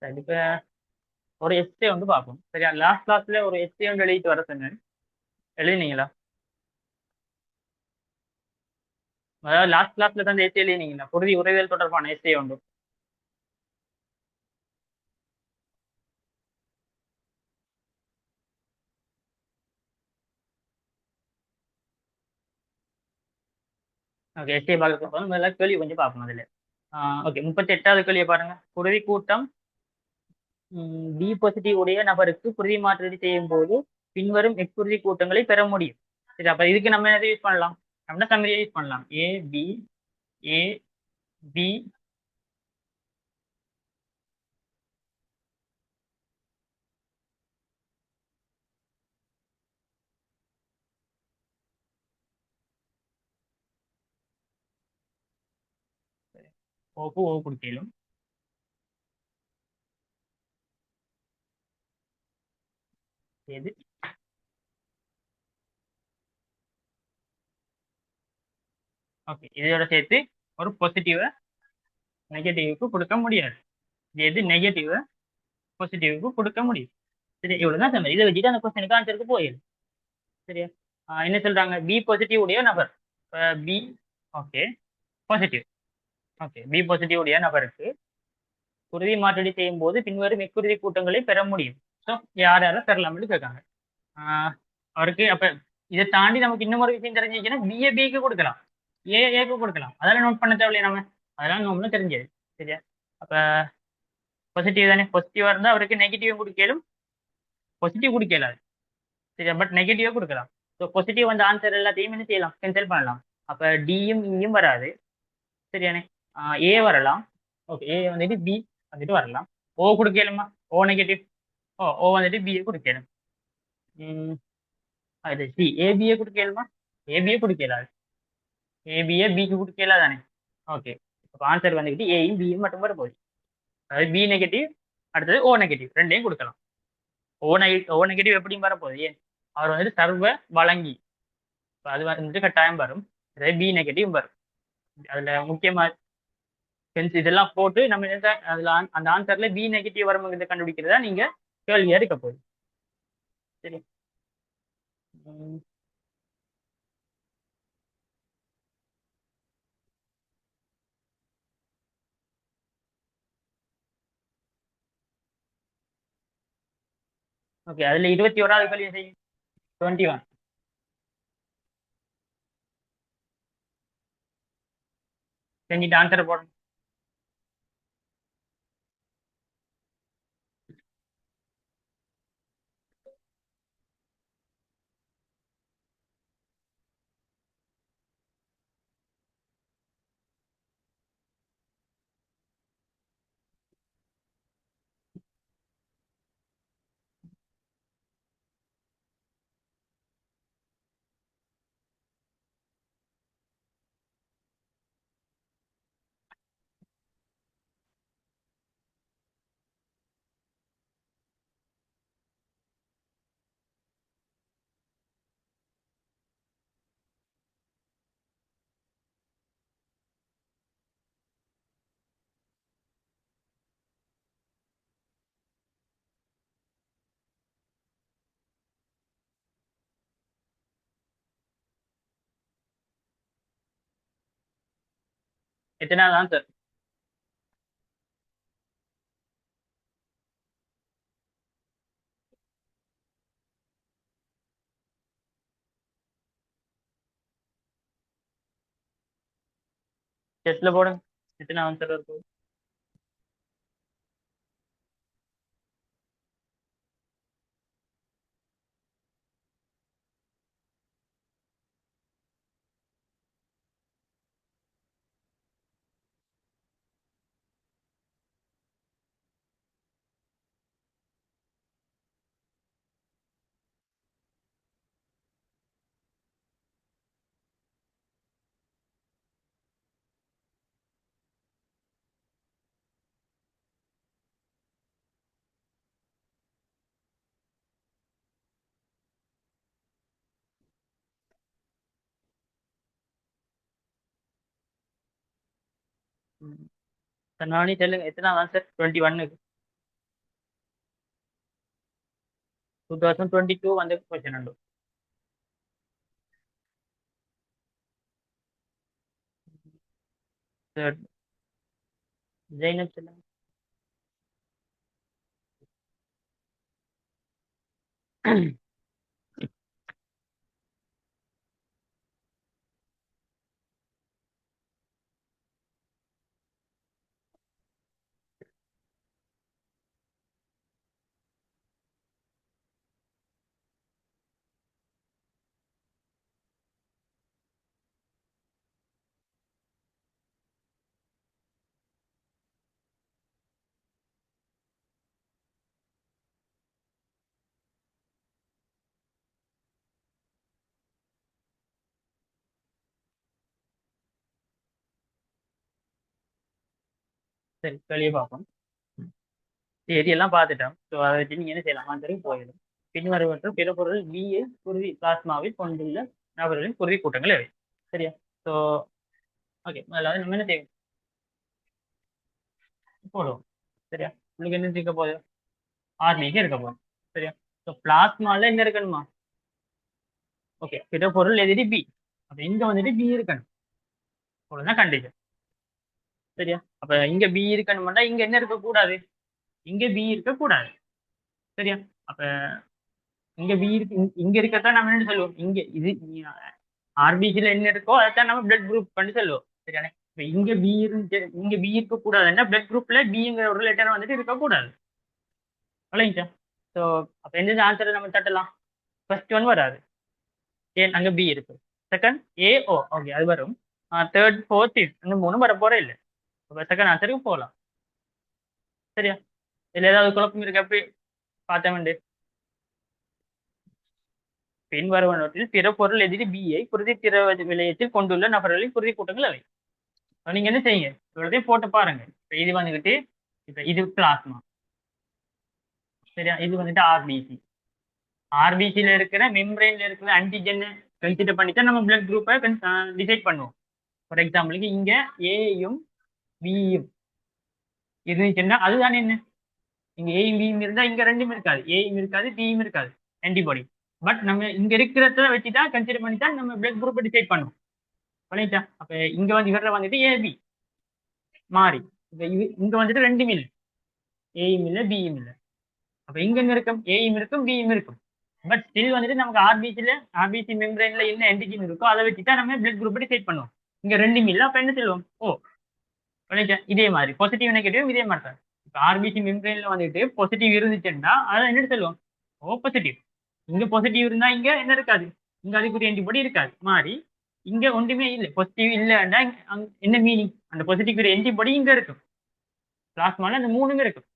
சரி இப்போ ஒரு எஸ்ஸே வந்து பார்ப்போம். சரியா? லாஸ்ட் கிளாஸ்ல ஒரு எஸ்ஸே வந்து எழுதிட்டு வர சொன்னேன். எழுதினீங்களா? அதாவது லாஸ்ட் கிளாஸ்ல தான் எஸ்ஸே எழுதினீங்களா? பொருதி உறவியல் தொடர்பான எஸ்ஸே உண்டு. ஓகே, எஸ்ஸே பார்க்க போதும். முதல்ல கேள்வி கொஞ்சம் பார்ப்போம் அதில். ஓகே, 38வது கேள்வியை பாருங்க. குருதி கூட்டம் பி பாசிட்டிவ் உடைய நபருக்கு குருதி மாற்றீடு செய்யும் போது பின்வரும் எக்குருதி கூட்டங்களை பெற முடியும். சரி, அப்ப இதுக்கு நம்ம எதை யூஸ் பண்ணலாம்? நம்ம சம்மரியை யூஸ் பண்ணலாம். ஏ பி ஓக்கு ஓ கொடுக்கலும். எது? ஓகே, இதோட சேர்த்து ஒரு பாசிட்டிவ நெகட்டிவ்க்கு கொடுக்க முடியாது. இது எது நெகட்டிவ பாசிட்டிவ்க்கு கொடுக்க முடியும். சரி, இவ்வளவுதான் சொன்னேன். இதை வச்சுட்டு அந்த கொஸ்டினுக்கு ஆன்சருக்கு போயிடும். சரியா? என்ன சொல்றாங்க? பி பாசிட்டிவ் உடைய நபர். B okay positive. Okay, B positive உடைய நபருக்கு குருதி மாற்றீடு செய்யும் போது பின்வரும் எக்குருதி கூட்டங்களை பெற முடியும். ஸோ யார் யாரை பெறலாம்னு கேட்காங்க. ஆஹ் அவருக்கு அப்ப இதை தாண்டி நமக்கு இன்னும் ஒரு விஷயம் தெரிஞ்சிச்சுன்னா பிஏ பிக்கு கொடுக்கலாம், ஏக்கு கொடுக்கலாம். அதெல்லாம் நோட் பண்ண தேவையில்லை நம்ம. அதெல்லாம் நம்மளும் தெரிஞ்சது. சரியா? அப்ப பாசிட்டிவ் தானே, பாசிட்டிவா இருந்தா அவருக்கு நெகட்டிவ் கொடுக்கலும், பாசிட்டிவ் கொடுக்கலாது. சரியா? பட் நெகட்டிவா கொடுக்கலாம். ஸோ பாசிட்டிவ் வந்த ஆன்சர் எல்லாத்தையும் என்ன செய்யலாம்? கேன்சல் பண்ணலாம். அப்ப டியும் இயும் வராது. சரியானே? ஏ வரலாம். ஓகே, ஏ வந்துட்டு பி வந்துட்டு வரலாம். ஓ கொடுக்கலுமா? ஓ நெகட்டிவ். ஓ வந்துட்டு பிஏ கொடுக்கணும். ம், அது சி ஏபிஏ கொடுக்கலுமா? ஏபிஏ கொடுக்கலாது. ஏபிஏ பிக்கு கொடுக்கல தானே. ஓகே, இப்போ ஆன்சர் வந்துட்டு ஏயும் பியும் மட்டும் வர போகுது. அதாவது பி நெகட்டிவ், அடுத்தது ஓ நெகட்டிவ் ரெண்டையும் கொடுக்கலாம். ஓ நெகட்டிவ் எப்படியும் வரப்போகுது. ஏன்? அவர் வந்துட்டு சர்வ வழங்கி, இப்ப அது வந்துட்டு கட்டாயம் வரும். அதே பி நெகட்டிவ் வரும். அதுல முக்கியமா சென்ஸ் இதெல்லாம் போட்டு நம்ம அதுல அந்த ஆன்சர்ல பி நெகட்டிவ் வரும்ங்கிறத கண்டுபிடிக்கிறதா நீங்க கேள்வியா இருக்க போகுது. சரி. ஓகே, அதுல 21வது கேள்வி செய்யும். 21 செஞ்சுட்டு ஆன்சர் போடணும். எத்தனாவது ஆன்சர்? டெஸ்ட்ல போடுங்க. எத்தனை ஆன்சர் இருக்கும்? தன்னானி சொல்லுங்க, எத்தனாவது ஆன்சர்? 21க்கு 2022 வந்த கொஸ்டின் உண்டு. ஜெயினப் சொல்லுங்க. சரி வெளியே பார்ப்போம். எல்லாம் பார்த்துட்டோம். ஸோ அதை வச்சு நீங்க என்ன செய்யலாம், ஆன்சருக்கு போயிடும். பின்வருவற்ற பிற பொருள் பிஏ குருதி பிளாஸ்மாவில் கொண்டுள்ள நபர்களின் குருதி கூட்டங்கள் எவை? சரியா? ஸோ ஓகே, முதல்ல நம்ம என்ன செய்வோம், போடுவோம். சரியா? உங்களுக்கு என்ன இருக்க போகுது, ஆர்பிசி இருக்க போகுது. சரியா? ஸோ பிளாஸ்மால என்ன இருக்கணுமா? ஓகே, பிற பொருள் எதிரி பி. அப்ப இங்க வந்துட்டு பி இருக்கணும், அவ்வளவுதான் கண்டிஷன். சரியா? அப்ப இங்க பி இருக்கணும்னா இங்க என்ன இருக்க கூடாது, இங்க பி இருக்க கூடாது. சரியா? அப்ப இங்க பி இருக்கு, இங்க இருக்கத்தான் நம்ம என்ன சொல்லுவோம், இங்க இது ஆர்பிசில என்ன இருக்கோ அதைத்தான் நம்ம பிளட் குரூப் பண்ணி சொல்லுவோம். சரியானே? இப்ப இங்க பி இருந்து இங்க பி இருக்க கூடாதுன்னா பிளட் குரூப்ல பிங்கிற ஒரு லெட்டர் வந்துட்டு இருக்கக்கூடாது. விளங்கிச்சா? ஸோ அப்ப எந்த ஆன்சரை நம்ம தட்டலாம், ஃபர்ஸ்ட் ஒன் வராது, ஏன் அங்க பி இருக்கு. செகண்ட் ஏ ஓ, ஓகே அது வரும். தேர்ட் ஃபோர்த் இந்த மூணும் வர போறே இல்லை. அப்ப செகண்ட் ஆன்சருக்கு போகலாம். சரியா? இதுல ஏதாவது குழப்பம் இருக்கு அப்படி பார்த்தேன். பின்வருவனவற்றில் பிற பொருள் எதிரி பியை குருதி திரவ விலையத்தில் கொண்டுள்ள நபர்களின் குருதி கூட்டங்கள் அவை. நீங்க என்ன செய்யுங்க, இவ்வளோதையும் போட்டு பாருங்க. இப்ப இது வந்துகிட்டு, இப்ப இது பிளாஸ்மா. சரியா? இது வந்துட்டு ஆர்பிசி. ஆர்பிசியில இருக்கிற மெம்பரேன்ல இருக்கிற ஆன்டிஜென் கன்சிடர் பண்ணிட்டு நம்ம பிளட் குரூப்பை டிசைட் பண்ணுவோம். ஃபார் எக்ஸாம்பிளுக்கு இங்க ஏயும் பியும் இருந்துச்சுன்னா அதுதானே என்ன, இங்க ஏயும் பியும் இருந்தா இங்க ரெண்டும் இருக்காது, ஏயும் இருக்காது பியும் இருக்காது ஆன்டிபாடி. பட் நம்ம இங்க இருக்கிறத வச்சுதான் கன்சிடர் பண்ணி தான் நம்ம பிளட் குரூப்பை டிசைட் பண்ணுவோம். பண்ணிட்டா? அப்ப இங்க வந்து இவர வந்துட்டு ஏபி மாறி, இப்ப இங்க வந்துட்டு ரெண்டுமே இல்லை, ஏயும் இல்லை பியும் இல்லை. அப்ப இங்க என்ன இருக்கும், ஏயும் இருக்கும் பியும் இருக்கும். பட் ஸ்டில் வந்துட்டு நமக்கு ஆர்பிசி மெம்பரேன்ல என்ன ஆன்டிஜன் இருக்கோ அதை வச்சுட்டா நம்ம பிளட் குரூப் டிசைட் பண்ணுவோம். இங்க ரெண்டுமே இல்லை, அப்ப என்ன சொல்லுவோம், ஓ பண்ணிட்டா? இதே மாதிரி பாசிட்டிவ் நெகட்டிவ் இதே மாதிரி தான். இப்ப ஆர்பிசி மெம்பரேன்ல வந்துட்டு பாசிட்டிவ் இருந்துச்சுன்னா அதை என்ன சொல்லுவோம், ஓ பாசிட்டிவ். இங்க பாசிட்டிவ் இருந்தா இங்க என்ன இருக்காது, இங்க அதுக்குரிய ஆன்டிபாடி இருக்காது, மாறி இங்க ஒன்றுமே இல்லை, பாசிட்டிவ் இல்லைன்னா என்ன மீனிங், அந்த பாசிட்டிவ் ஆன்டிபாடி இங்க இருக்கும். பிளாஸ்மால அந்த மூணுமே இருக்கும்,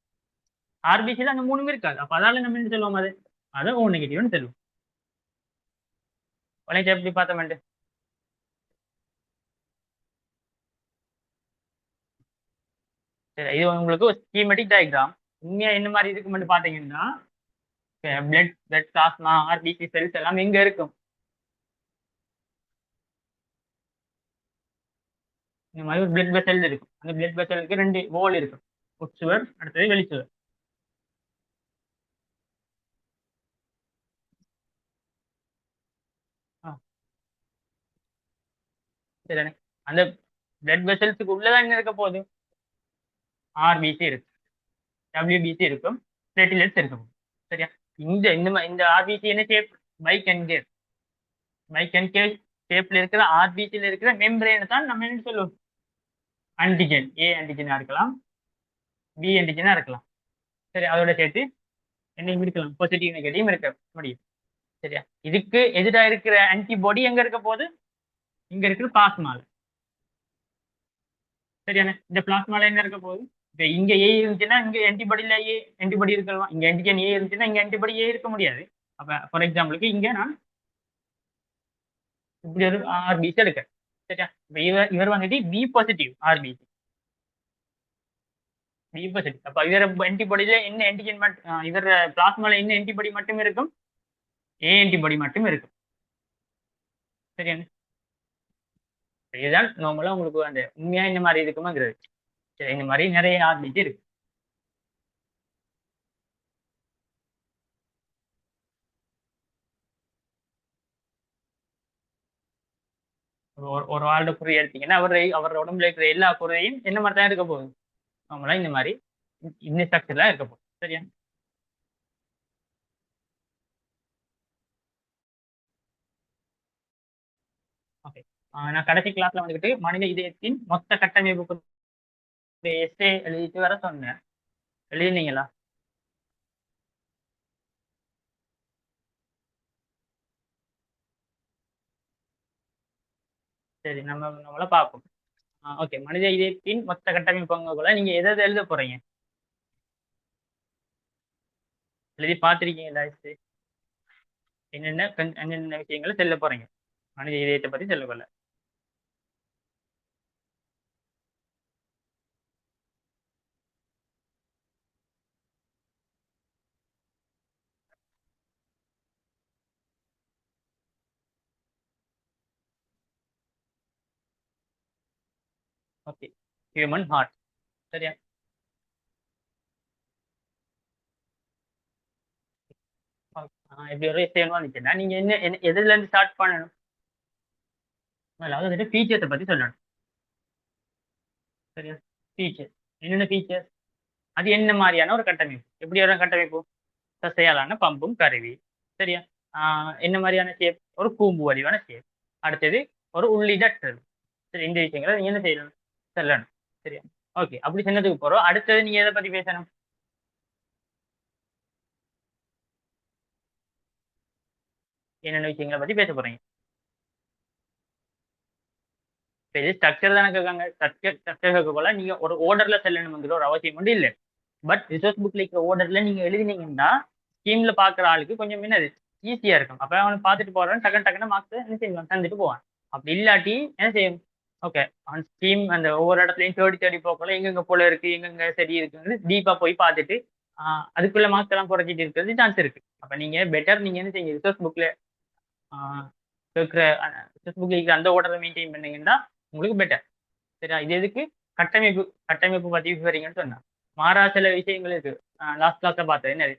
ஆர்பிசியில் அந்த மூணுமே இருக்காது. அப்ப அதால நம்ம என்ன சொல்லுவோம், அதை ஓ நெகட்டிவ்னு சொல்லுவோம். உனக்கு எப்படி பார்த்தோம். சரி, இது உங்களுக்கு ஒரு ஸ்கீமெட்டிக் டயக்ராம். உண்மையா என்ன மாதிரி இருக்குமென்னு பாத்தீங்கன்னா, பிளட் பிளாஸ்மா ஆர்பிசி செல்ஸ் எல்லாம் எங்க இருக்கும், இந்த மாதிரி ஒரு பிளட் வெசல் இருக்கும். அந்த பிளட் வெசலுக்கு ரெண்டு வால் இருக்கும், உட்சுவர் அடுத்தது வெளிச்சுவர். சரிதானே? அந்த பிளட் வெசல்ஸுக்கு உள்ளதான் என்ன இருக்க போகுது, ஆர்பிசி இருக்கு, டபிள்யூபிசி இருக்கும், பிளேட்லெட்ஸ் இருக்கும். சரியா? இந்த ஆர்பிசி என்ன shape, biconcave. Biconcave ஷேப்ல இருக்கிற ஆர்பிசியில் இருக்கிற மெம்பரேனை தான் நம்ம என்ன சொல்லுவோம், ஆன்டிஜென். ஏ ஆன்டிஜெனா இருக்கலாம், பி ஆன்டிஜெனா இருக்கலாம். சரி, அதோட சேர்த்து என்னையும் இருக்கலாம், பாசிட்டிவ் நெகட்டிவ் இருக்க முடியும். சரியா? இதுக்கு எதிராக இருக்கிற ஆன்டிபாடி எங்க இருக்க போகுது, இங்க இருக்கிற பிளாஸ்மால. சரியான? இந்த பிளாஸ்மால என்ன இருக்க போகுது, இப்ப இங்க ஏ இருந்துச்சுன்னா இங்க ஆன்டிபாடியில ஏ ஆன்டிபாடி இருக்கலாம், இங்க ஆன்டிஜன் ஏ இருந்துச்சுன்னா இங்க ஆன்டிபாடி ஏ இருக்க முடியாது. அப்ப ஃபார் எக்ஸாம்பிளுக்கு இங்க நான் இப்படி ஒரு ஆர்பிசி எடுக்க. சரியா? இப்ப இவர் வந்துட்டு B positive RBC, B positive. அப்ப இவர் ஆன்டிபாடியில என்ன ஆன்டிஜன் மட்டும், இவர் பிளாஸ்மால என்ன ஆன்டிபாடி மட்டும் இருக்கும், ஏ ஆன்டிபாடி மட்டும் இருக்கும். சரியான? இதுதான் நார்மலா உங்களுக்கு அந்த உண்மையா இந்த மாதிரி இருக்குமாங்கிறது. சரி, இந்த மாதிரி நிறைய ஆர்பிசி இருக்கு. ஒரு ஆளோட குறி எடுத்தீங்கன்னா அவரோட உடம்புல இருக்கிற எல்லா குறையும் என்ன மாதிரி தான் இருக்க போகுது, நார்மலா இந்த மாதிரி இந்த ஸ்ட்ரக்சர்லாம் இருக்க போகுது. சரியா? ஓகே. நான் கடைசி கிளாஸ்ல வந்துகிட்டு மனித இதயத்தின் மொத்த கட்டமைப்பு எஸ்ஏ எழுதிட்டு வர சொன்னேன். எழுதினீங்களா? சரி, நம்மள பார்ப்போம். ஓகே. மனித இதயத்தின் மொத்த கட்டமைப்பு அங்கங்களை நீங்க எதை எதை எழுத போறீங்க? எழுதி பார்த்திருக்கீங்களா? என்னென்ன விஷயங்களை சொல்ல போறீங்க மனித இதயத்தை பத்தி சொல்ல போல? ஓகே. Human heart. சரியா? இப்படி ஒரு விஷயம் வந்துச்சுன்னா நீங்க எதுல இருந்து ஸ்டார்ட் பண்ணணும்? அதாவது வந்துட்டு ஃபீச்சர்ஸை பத்தி சொல்லணும். சரியா? ஃபீச்சர். என்னென்ன ஃபீச்சர்? அது என்ன மாதிரியான ஒரு கட்டமைப்பு, எப்படி ஒரு கட்டமைப்பு? தசையாலான பம்பும் கருவி. சரியா? என்ன மாதிரியான ஷேப்? ஒரு கூம்பு வடிவான ஷேப். அடுத்தது ஒரு உள்ளிடற்றது. சரி, இந்த விஷயங்களை நீங்க என்ன செய்யணும்? சொல்லணும். சரியா? ஓகே. அப்படி சொன்னதுக்கு போறோம். அடுத்தது நீங்க எதை பத்தி பேசணும்? என்னென்ன விஷயங்களை பத்தி பேச போறீங்க? இப்ப இது ஸ்ட்ரக்சர் தானே கேட்காங்க. ஸ்ட்ரக்சர் கேட்க போல நீங்க ஒரு ஆர்டர்ல செல்லணுங்கிற ஒரு அவசியம் ஒன்றும் இல்லை. பட் ரிசோர்ஸ் புக்ல இருக்கிற ஆர்டர்ல நீங்க எழுதினீங்கன்னா ஸ்கீம்ல பாக்குற ஆளுக்கு கொஞ்சம் என்னது ஈஸியா இருக்கும். அப்ப அவன் பார்த்துட்டு போறான், டக்குனு டக்குனு மார்க்ஸ் என்ன செய்வான், தந்துட்டு போவான். அப்படி இல்லாட்டி என்ன செய்யும்? ஓகே. அவன் ஸ்கீம் அந்த ஒவ்வொரு இடத்துலயும் தேடி தேடி போக்கல எங்கெங்க போல இருக்கு, எங்கெங்க சரி இருக்குன்னு டீப்பா போய் பார்த்துட்டு அதுக்குள்ள மார்க்ஸ் எல்லாம் குறைச்சிட்டு இருக்கிறது சான்ஸ் இருக்கு. அப்ப நீங்க பெட்டர் நீங்க என்ன செய்யுங்க, ரிசோர்ஸ் புக்ல இருக்கிற ரிசோர்ஸ் புக்ல இருக்கிற அந்த ஆர்டரை மெயின்டைன் பண்ணீங்கன்னா உங்களுக்கு பெட்டர். சரியா? இது எதுக்கு? கட்டமைப்பு. கட்டமைப்பு பத்தி விவரிங்கன்னு சொன்னா மாறா சில விஷயங்கள் இருக்கு. லாஸ்ட் கிளாஸ்ல பார்த்தது என்னது,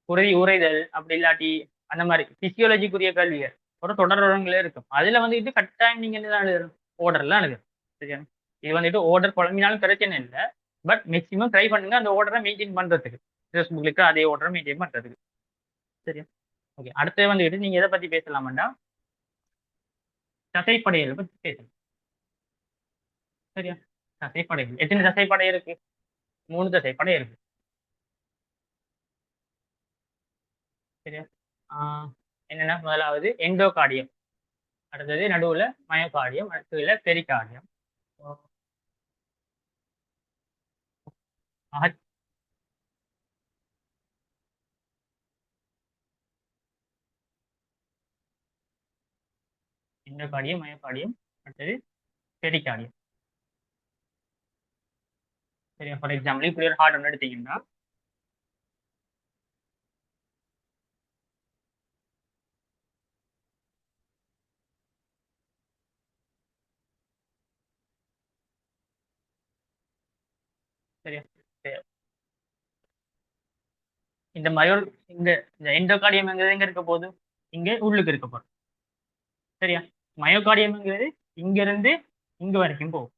குருதி உறைதல் அப்படி இல்லாட்டி அந்த மாதிரி பிசியோலஜிக்குரிய கல்விகள் ஒரு தொடர்புகளே இருக்கும். அதுல வந்துட்டு கட்டாயம் நீங்க என்ன எழுதணும்? ஓர்டர்லாம் எழுதணும். சரியா? இது வந்துட்டு ஓர்டர் குழம்பினாலும் பிரச்சனை இல்லை. பட் மேக்ஸிமம் ட்ரை பண்ணுங்க அந்த ஓர்டரை மெயின்டைன் பண்றதுக்கு, ஃபேஸ்புக்லுக்கு அதே ஓர்டரை மெயின்டைன் பண்றதுக்கு. சரியா? ஓகே. அடுத்து வந்துட்டு நீங்க எதை பத்தி பேசலாம்டா, தசைப்படைகளை பத்தி பேசலாம். சரியா? தசைப்படைகள் எத்தனை தசைப்படை இருக்கு? 3 தசைப்படை இருக்கு. சரியா? ஆஹ் என்னன்னா முதலாவது எண்டோகார்டியம், அடுத்தது நடுவுல மயோகார்டியம், அடுத்ததுல பெரிகார்டியம். எண்டோகார்டியம், மயோகார்டியம், அடுத்தது பெரிகார்டியம். சரியா? ஃபார் எக்ஸாம்பிள் இப்படி ஒரு ஹார்ட் ஒன்று எடுத்தீங்கன்னா சரியா? சரி. இந்த மயோ இந்த இந்த எண்டோகார்டியம்ங்கிறது எங்க இருக்க போகுது? இங்க உள்ளுக்கு இருக்க போகுது. சரியா? மயோகார்டியம்ங்கிறது இங்க இருந்து இங்க வரைக்கும் போகும்.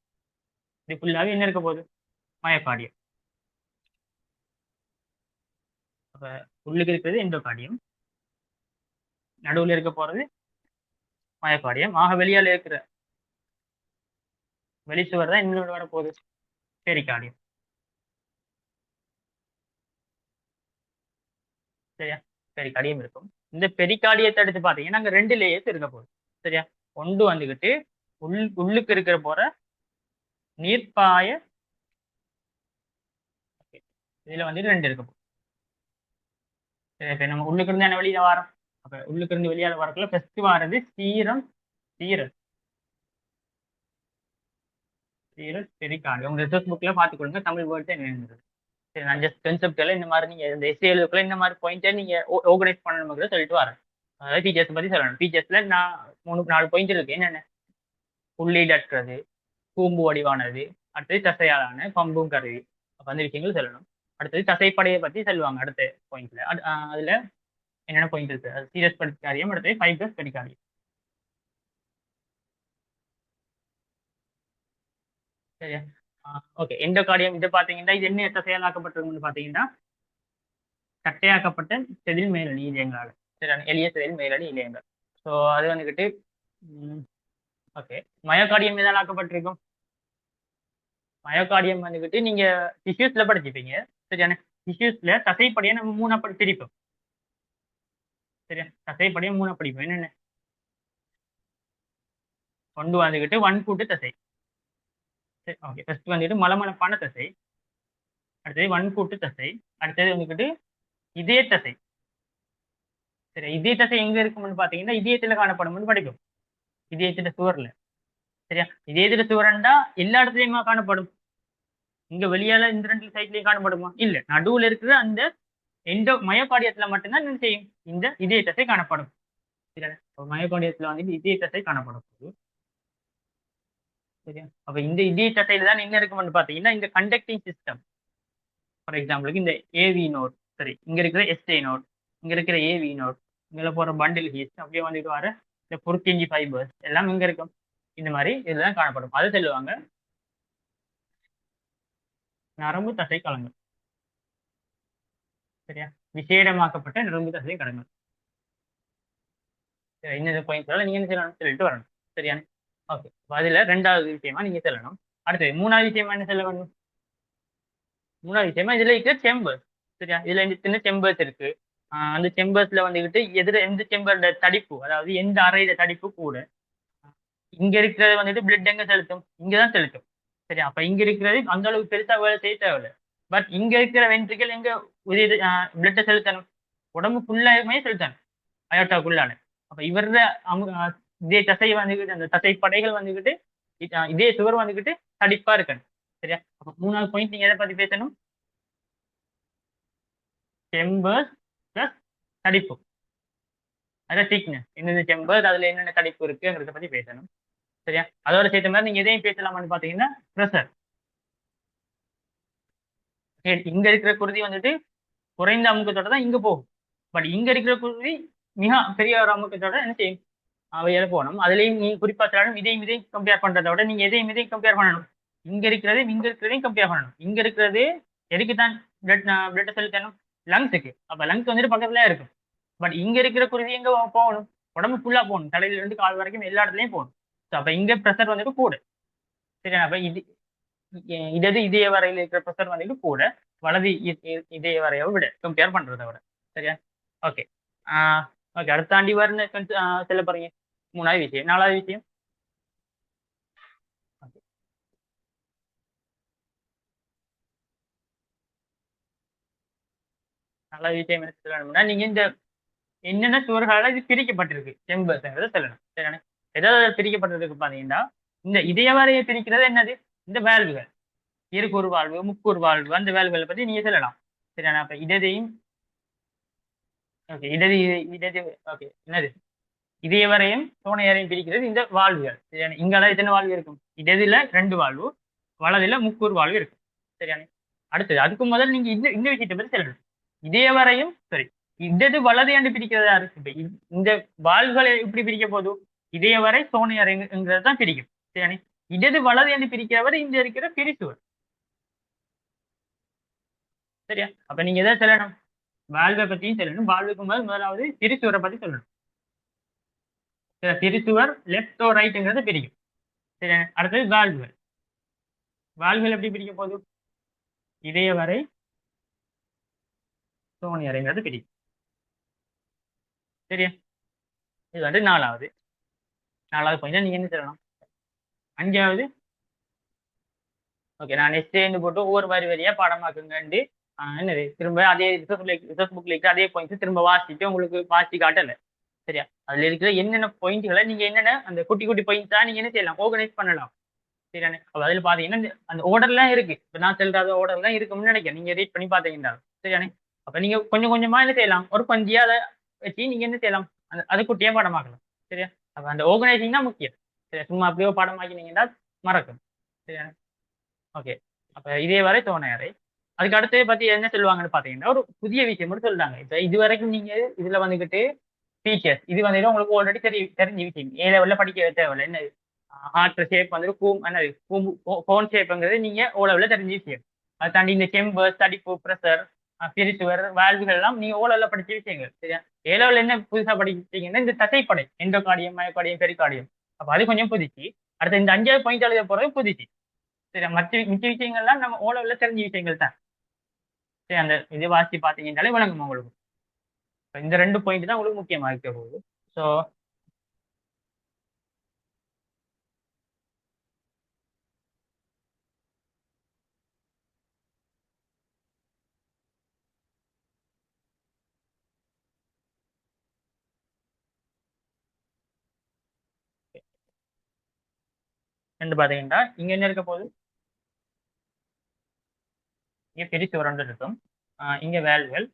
இது ஃபுல்லாவே என்ன இருக்க போகுது? மயோகார்டியம். அப்ப உள்ளுக்கு இருக்கிறது எண்டோகார்டியம், நடுவுல இருக்க போறது மயோகார்டியம். வெளியால இருக்கிற வெளிச்சுவர் தான் இன்னொரு வர போகுது, பெரிகார்டியம். சரியா? பெரிகார்டியம் இருக்கும். இந்த பெரிகார்டியத்தை எடுத்து பார்த்தீங்கன்னா அங்க 2 லேயர்ஸ் இருக்க போகுது. சரியா? ஒன்று வந்துகிட்டு உள்ளுக்கு இருக்கிற போற நீர்ப்பாய. இதுல வந்துட்டு 2 இருக்க போகுது. சரி, இப்ப நம்ம உள்ளுக்கு இருந்து என்ன வெளியில வரோம்? அப்ப உள்ளுக்கு இருந்து வெளியால வரக்குள்ள ஃபர்ஸ்ட் வாரது சீரம். சீரல். சீரல் பெரிகார்டியம். உங்க ரிசர்ச் புக்ல பாத்துக்கொள்ளுங்க தமிழ் வேர்ட்ஸ் என்ன. சரி, நான் ஜஸ்ட் கன்செப்ட் எல்லாம் இந்த மாதிரி நீங்க இந்த எஸ்ஏலுக்குள்ள இந்த மாதிரி பாயிண்ட்டை நீங்க ஆர்கனைஸ் பண்ணணுங்கிறத சொல்லிட்டு வரேன். அதாவது டீச்சர்ஸ் பத்தி சொல்லணும். டீச்சர்ஸ்ல நான் 3 4 பாயிண்ட் இருக்கு. என்னென்ன? உள்ளீடற்றது, கூம்பு வடிவானது, அடுத்தது தசையாலான பம்பும் கருவி. அப்ப அந்த விஷயங்கள் சொல்லணும். அடுத்தது தசைப்படையை பத்தி சொல்லுவாங்க அடுத்த பாயிண்ட்ல. அதுல என்னென்ன பாயிண்ட் இருக்கு? அது சீரியஸ் பெரிகார்டியம், அடுத்தது ஃபைப்ரஸ் பெரிகார்டியம். சரியா? ஓகே. எண்டோகார்டியம் இது பார்த்தீங்கன்னா இது என்ன செயலாக்கப்பட்டிருக்குன்னு பார்த்தீங்கன்னா கட்டையாக்கப்பட்ட செதில் மேலணி இழையங்களாக. சரியா? எளிய செதில் மேலணி இழையங்கள். ஸோ அது வந்துக்கிட்டு ஓகே. மயோகார்டியம் எதால் ஆக்கப்பட்டிருக்கும்? மயோகார்டியம் வந்துக்கிட்டு நீங்க டிஷ்யூஸ்ல படிச்சிருப்பீங்க. சரியான டிஷ்யூஸ்ல தசைப்படியை நம்ம மூணா பிரிப்போம். சரியா? தசைப்படியை மூணா பிரிப்போம். என்னென்ன? கொண்டு வந்துக்கிட்டு வன்கூட்டு தசை. சரி ஓகே. ஃபர்ஸ்ட் வந்துட்டு மலமளப்பான தசை, அடுத்தது வன்கூட்டு தசை, அடுத்தது வந்துக்கிட்டு இதய தசை. சரி, இதய தசை எங்க இருக்கும்னு பாத்தீங்கன்னா இதயத்துல காணப்படும்னு படிக்கும். இதயத்துல சுவர்ல. சரியா? இதயத்துல சுவரண்டா எல்லா இடத்துலயுமா காணப்படும்? இங்க வெளியால இந்த ரெண்டு சைட்லயும் காணப்படுமா? இல்ல. நடுவுல இருக்கிற அந்த மயோகார்டியத்துல மட்டும்தான் என்ன செய்யும்? இந்த இதய தசை காணப்படும். சரியா? மயோகார்டியத்துல வந்துட்டு இதய தசை காணப்படும். சரியா? அப்ப இந்த இதய தசையில தான் என்ன இருக்கும்னு பாத்தீங்கன்னா இந்த கண்டக்டிங் சிஸ்டம். ஃபார் எக்ஸாம்பிளுக்கு இந்த ஏவி நோட், சரி, இங்க இருக்கிற எஸ்ஏ நோட், இங்க இருக்கிற ஏவி நோட், இங்க போற பண்டில் ஹீஸ் அப்படியே வந்துட்டு வர இந்த புருக்கெஞ்சி ஃபைபர்ஸ் எல்லாம் இங்க இருக்கும். இந்த மாதிரி இதுதான் காணப்படும். அது சொல்லுவாங்க நரம்பு தசை களங்கள். சரியா? விசேடமாக்கப்பட்ட நரம்பு தசை களங்கள். சரி, இந்த பாயிண்ட்ஸ்ல நீங்க என்ன செய்யணும் சொல்லிட்டு வரணும். சரியா? ஓகே. அதுல ரெண்டாவது விஷயமா நீங்க சொல்லணும். அடுத்தது மூணாவது விஷயமா என்ன சொல்ல வேணும்? மூணாவது விஷயமா இதுல இருக்கிற சேம்பர்ஸ். சரியா? இதுல இந்த சின்ன சேம்பர்ஸ் இருக்கு. அந்த சேம்பர்ஸ்ல வந்துகிட்டு எந்த சேம்பரோட தடிப்பு, அதாவது எந்த அறையில தடிப்பு கூட, இங்க இருக்கிறது வந்துட்டு பிளட் எங்க செலுத்தும்? இங்கதான் செலுத்தும். சரி, அப்ப இங்க இருக்கிறது அந்த அளவுக்கு பெருசா வேலை செய்ய தேவையில்லை. பட் இங்க இருக்கிற வென்ட்ரிக்கல் எங்க உதவி பிளட்டை செலுத்தணும்? உடம்பு ஃபுல்லாமே செலுத்தணும் அயோட்டாக்குள்ளான. அப்ப இவர இதே தசை வந்துகிட்டு அந்த தசை படைகள் வந்துகிட்டு இதே சுவர் வந்துகிட்டு தடிப்பா இருக்கணும். சரியா? அப்ப மூணாவது பாயிண்ட் நீங்க எதை பத்தி பேசணும்? செம்பர்ஸ் பிளஸ் தடிப்பு. அதான் திக்னஸ். என்னென்ன செம்பர்ஸ், அதுல என்னென்ன தடிப்பு இருக்குங்கிறத பத்தி பேசணும். சரியா? அதோட சேர்த்த மாதிரி நீங்க எதையும் பேசலாமான்னு பாத்தீங்கன்னா ப்ரெஷர். இங்க இருக்கிற குருதி வந்துட்டு குறைந்த அமுக்கத்தோட தான் இங்க போகும். பட் இங்க இருக்கிற குருதி மிக பெரிய ஒரு அமுக்கத்தோட என்ன செய்யும்? அவையில போகணும். அதுலயும் நீ குறிப்பா சொல்லணும் இதையும் கம்பேர் பண்றதை விட நீங்க எதையும் கம்பேர் பண்ணணும். இங்க இருக்கிறதையும் கம்பேர் பண்ணணும். இங்க இருக்கிறது எதுக்கு தான் பிளட் செலுத்தணும்? லங்ஸுக்கு. அப்ப லங்ஸ் வந்துட்டு பக்கத்துல இருக்கும். பட் இங்க இருக்கிற குருதி எங்க போகணும்? உடம்பு ஃபுல்லா போகணும். தலையில இருந்து கால் வரைக்கும் எல்லா இடத்துலயும் போகணும். அப்ப இங்க ப்ரெஷர் வந்துட்டு கூட. சரியா? அப்ப இடது இதய வரையில் இருக்கிற ப்ரெஷர் வந்துட்டு கூட வலது இதய வரையை விட கம்பேர் பண்றதை விட. சரியா? ஓகே. ஓகே. அடுத்த தாண்டி வரணும் சொல்ல போறீங்க. மூணாவது விஷயம். நாலாவது விஷயம் நாலாவது விஷயம் என்ன சொல்லணும்னா நீங்க இந்த என்னென்ன சுவர்களால் இது பிரிக்கப்பட்டிருக்கு செம்பர்ஸ்ங்கிறத சொல்லணும். சரியான ஏதாவது பிரிக்கப்பட்டிருக்கு பாத்தீங்கன்னா இந்த இதய வரையை பிரிக்கிறது என்னது? இந்த வேல்வுகள், இருக்கூறு வாழ்வு, முக்கூறு வாழ்வு, அந்த வேல்வுகளை பத்தி நீங்க சொல்லலாம். சரியான அப்ப இடதையும் ஓகே இடது இடது ஓகே என்னது இதய வரையும் சோனையரையும் பிரிக்கிறது இந்த வாழ்வுகள். சரியான இங்கால எத்தனை வாழ்வு இருக்கும்? இடதுல 2 வாழ்வு, வலதுல முக்கூறு வாழ்வு இருக்கும். சரியான அடுத்தது அதுக்கு முதல் நீங்க இந்த விஷயத்தை பத்தி சொல்லணும். இதய வரையும் சரி இடது வலது என்று பிரிக்கிறதா இருக்கு. இப்ப இந்த வாள்களை எப்படி பிரிக்க போதும்? இதய வரை சோனை அறைங்கிறது தான் பிரிக்கும். சரியானே? இடது வலது என்று பிரிக்கிறவர் இந்த இருக்கிற பிரிசுவர். சரியா? அப்ப நீங்க எதை சொல்லணும்? வால்வை பத்தியும் சொல்லணும். வால்வுக்கு முதலாவது பிரிசுவரை பத்தி சொல்லணும். பிரிசுவர் லெப்ட் ரைட்ங்கிறத பிரிக்கும். சரியா? அடுத்தது வால்வுகள். வால்வுகள் எப்படி பிரிக்க போதும்? இதய வரை சோனை அறைங்கிறது பிரிக்கும். சரியா? இது வந்து நாலாவது பாயிண்ட். நீங்க என்ன சொல்லணும்? அஞ்சாவது ஓகே நான் எஸ்ஏன்னு போட்டு ஒவ்வொரு வரியா பாடமாக்குங்கண்டு என்னது திரும்ப அதே ரிசர்ச் புக்ல இருக்கிற அதே பாயிண்ட்ஸ் திரும்ப வாசிச்சுட்டு உங்களுக்கு வாசி காட்டல. சரியா? அதுல இருக்கிற என்னென்ன பாயிண்ட்களை நீங்க என்னென்ன அந்த குட்டி குட்டி பாயிண்ட்ஸா நீங்க என்ன செய்யலாம்? ஆர்கனைஸ் பண்ணலாம். சரியானே? அப்ப அதுல பாத்தீங்கன்னா அந்த ஆர்டர்லாம் இருக்கு. இப்ப நான் சொல்ற ஆர்டர்லாம் இருக்கும்னு நினைக்கிறேன். நீங்க ரீட் பண்ணி பாத்தீங்கன்னா. சரியானே? அப்ப நீங்க கொஞ்சம் கொஞ்சமா என்ன செய்யலாம்? ஒரு பஞ்சியா அதை வச்சு நீங்க என்ன செய்யலாம்? அதை குட்டியா பாடமாக்கலாம். சரியா? அப்ப அந்த ஆர்கனைசிங் தான் முக்கியம். சரியா? சும்மா அப்படியோ பாடமாக்கினீங்கன்னா மறக்கும். சரியா? ஓகே. அப்ப இதே வரை தோணை அறை. அதுக்கு அடுத்து பத்தி என்ன சொல்லுவாங்கன்னு பாத்தீங்கன்னா ஒரு புதிய விஷயம் மட்டும் சொல்றாங்க. இப்ப இது வரைக்கும் நீங்க இதுல வந்துகிட்டு ஃபீச்சர்ஸ் இது வந்துட்டு உங்களுக்கு ஆல்ரெடி தெரிஞ்ச விஷயம். ஏ லெவல்ல படிக்க தேவையில்ல. என்ன ஹார்ட் ஷேப் வந்துட்டு என்னது கோன் ஷேப்புங்கிறது நீங்க ஓலவில் தெரிஞ்சு விஷயம். அதை தாண்டி இந்த செம்பர் தடிப்பு ப்ரெஷர் பிரிச்சுவர் வால்வுகள் எல்லாம் நீங்க ஓலவில் படிச்ச விஷயங்கள் சரியா. ஏலோவில் என்ன புதுசா படிச்சீங்கன்னா இந்த தசைப்படை எண்டோகார்டியம் மயோகார்டியம் பெரிகார்டியம். அப்ப அது கொஞ்சம் புதுச்சு. அடுத்து இந்த 5வது பாயிண்ட் எழுத போறது புதுச்சு சரியா. மிச்ச விஷயங்கள்லாம் நம்ம ஓலவில் தெரிஞ்ச விஷயங்கள் தான் சரி. அந்த இது வாசி பார்த்தீங்கன்னாலே விளங்கும் உங்களுக்கு. இந்த 2 பாயிண்ட் தான் உங்களுக்கு முக்கியமா இருக்க போகுது. ஸோ ரெண்டு பாத்தீங்கன்னா இங்க என்ன இருக்க போகுது, இங்க பெரிய சுவரண்டு இருக்கும். இங்க வேல்கள்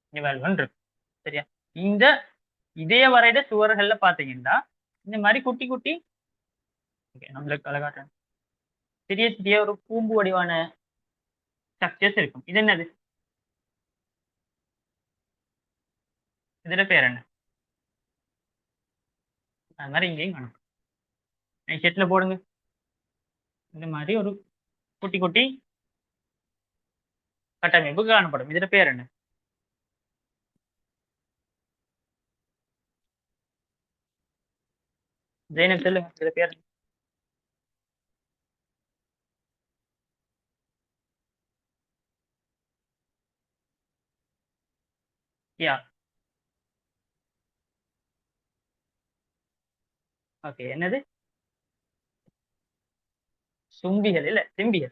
இங்க வேல்கள் இருக்கு சரியா. இந்த இதே வரைட சுவர்கள்ல பாத்தீங்கன்னா இந்த மாதிரி குட்டி குட்டி நம்மளுக்கு அழகாட்டம் சிறிய சிறிய ஒரு கூம்பு வடிவான ஸ்ட்ரக்சர்ஸ் இருக்கும். இது என்னது, இதுல பேர் என்ன? அது மாதிரி இங்கேயும் காணும். செட்ல போடுங்க. இந்த மாதிரி ஒரு குட்டி குட்டி கட்டமைப்பு காணப்படும். இதுல பேர் என்ன? ஜெயனப் சொல்லுங்க, இதுல பேர் என்ன? Yeah okay. என்னது? சும்பிகள் இல்ல செம்பிகள்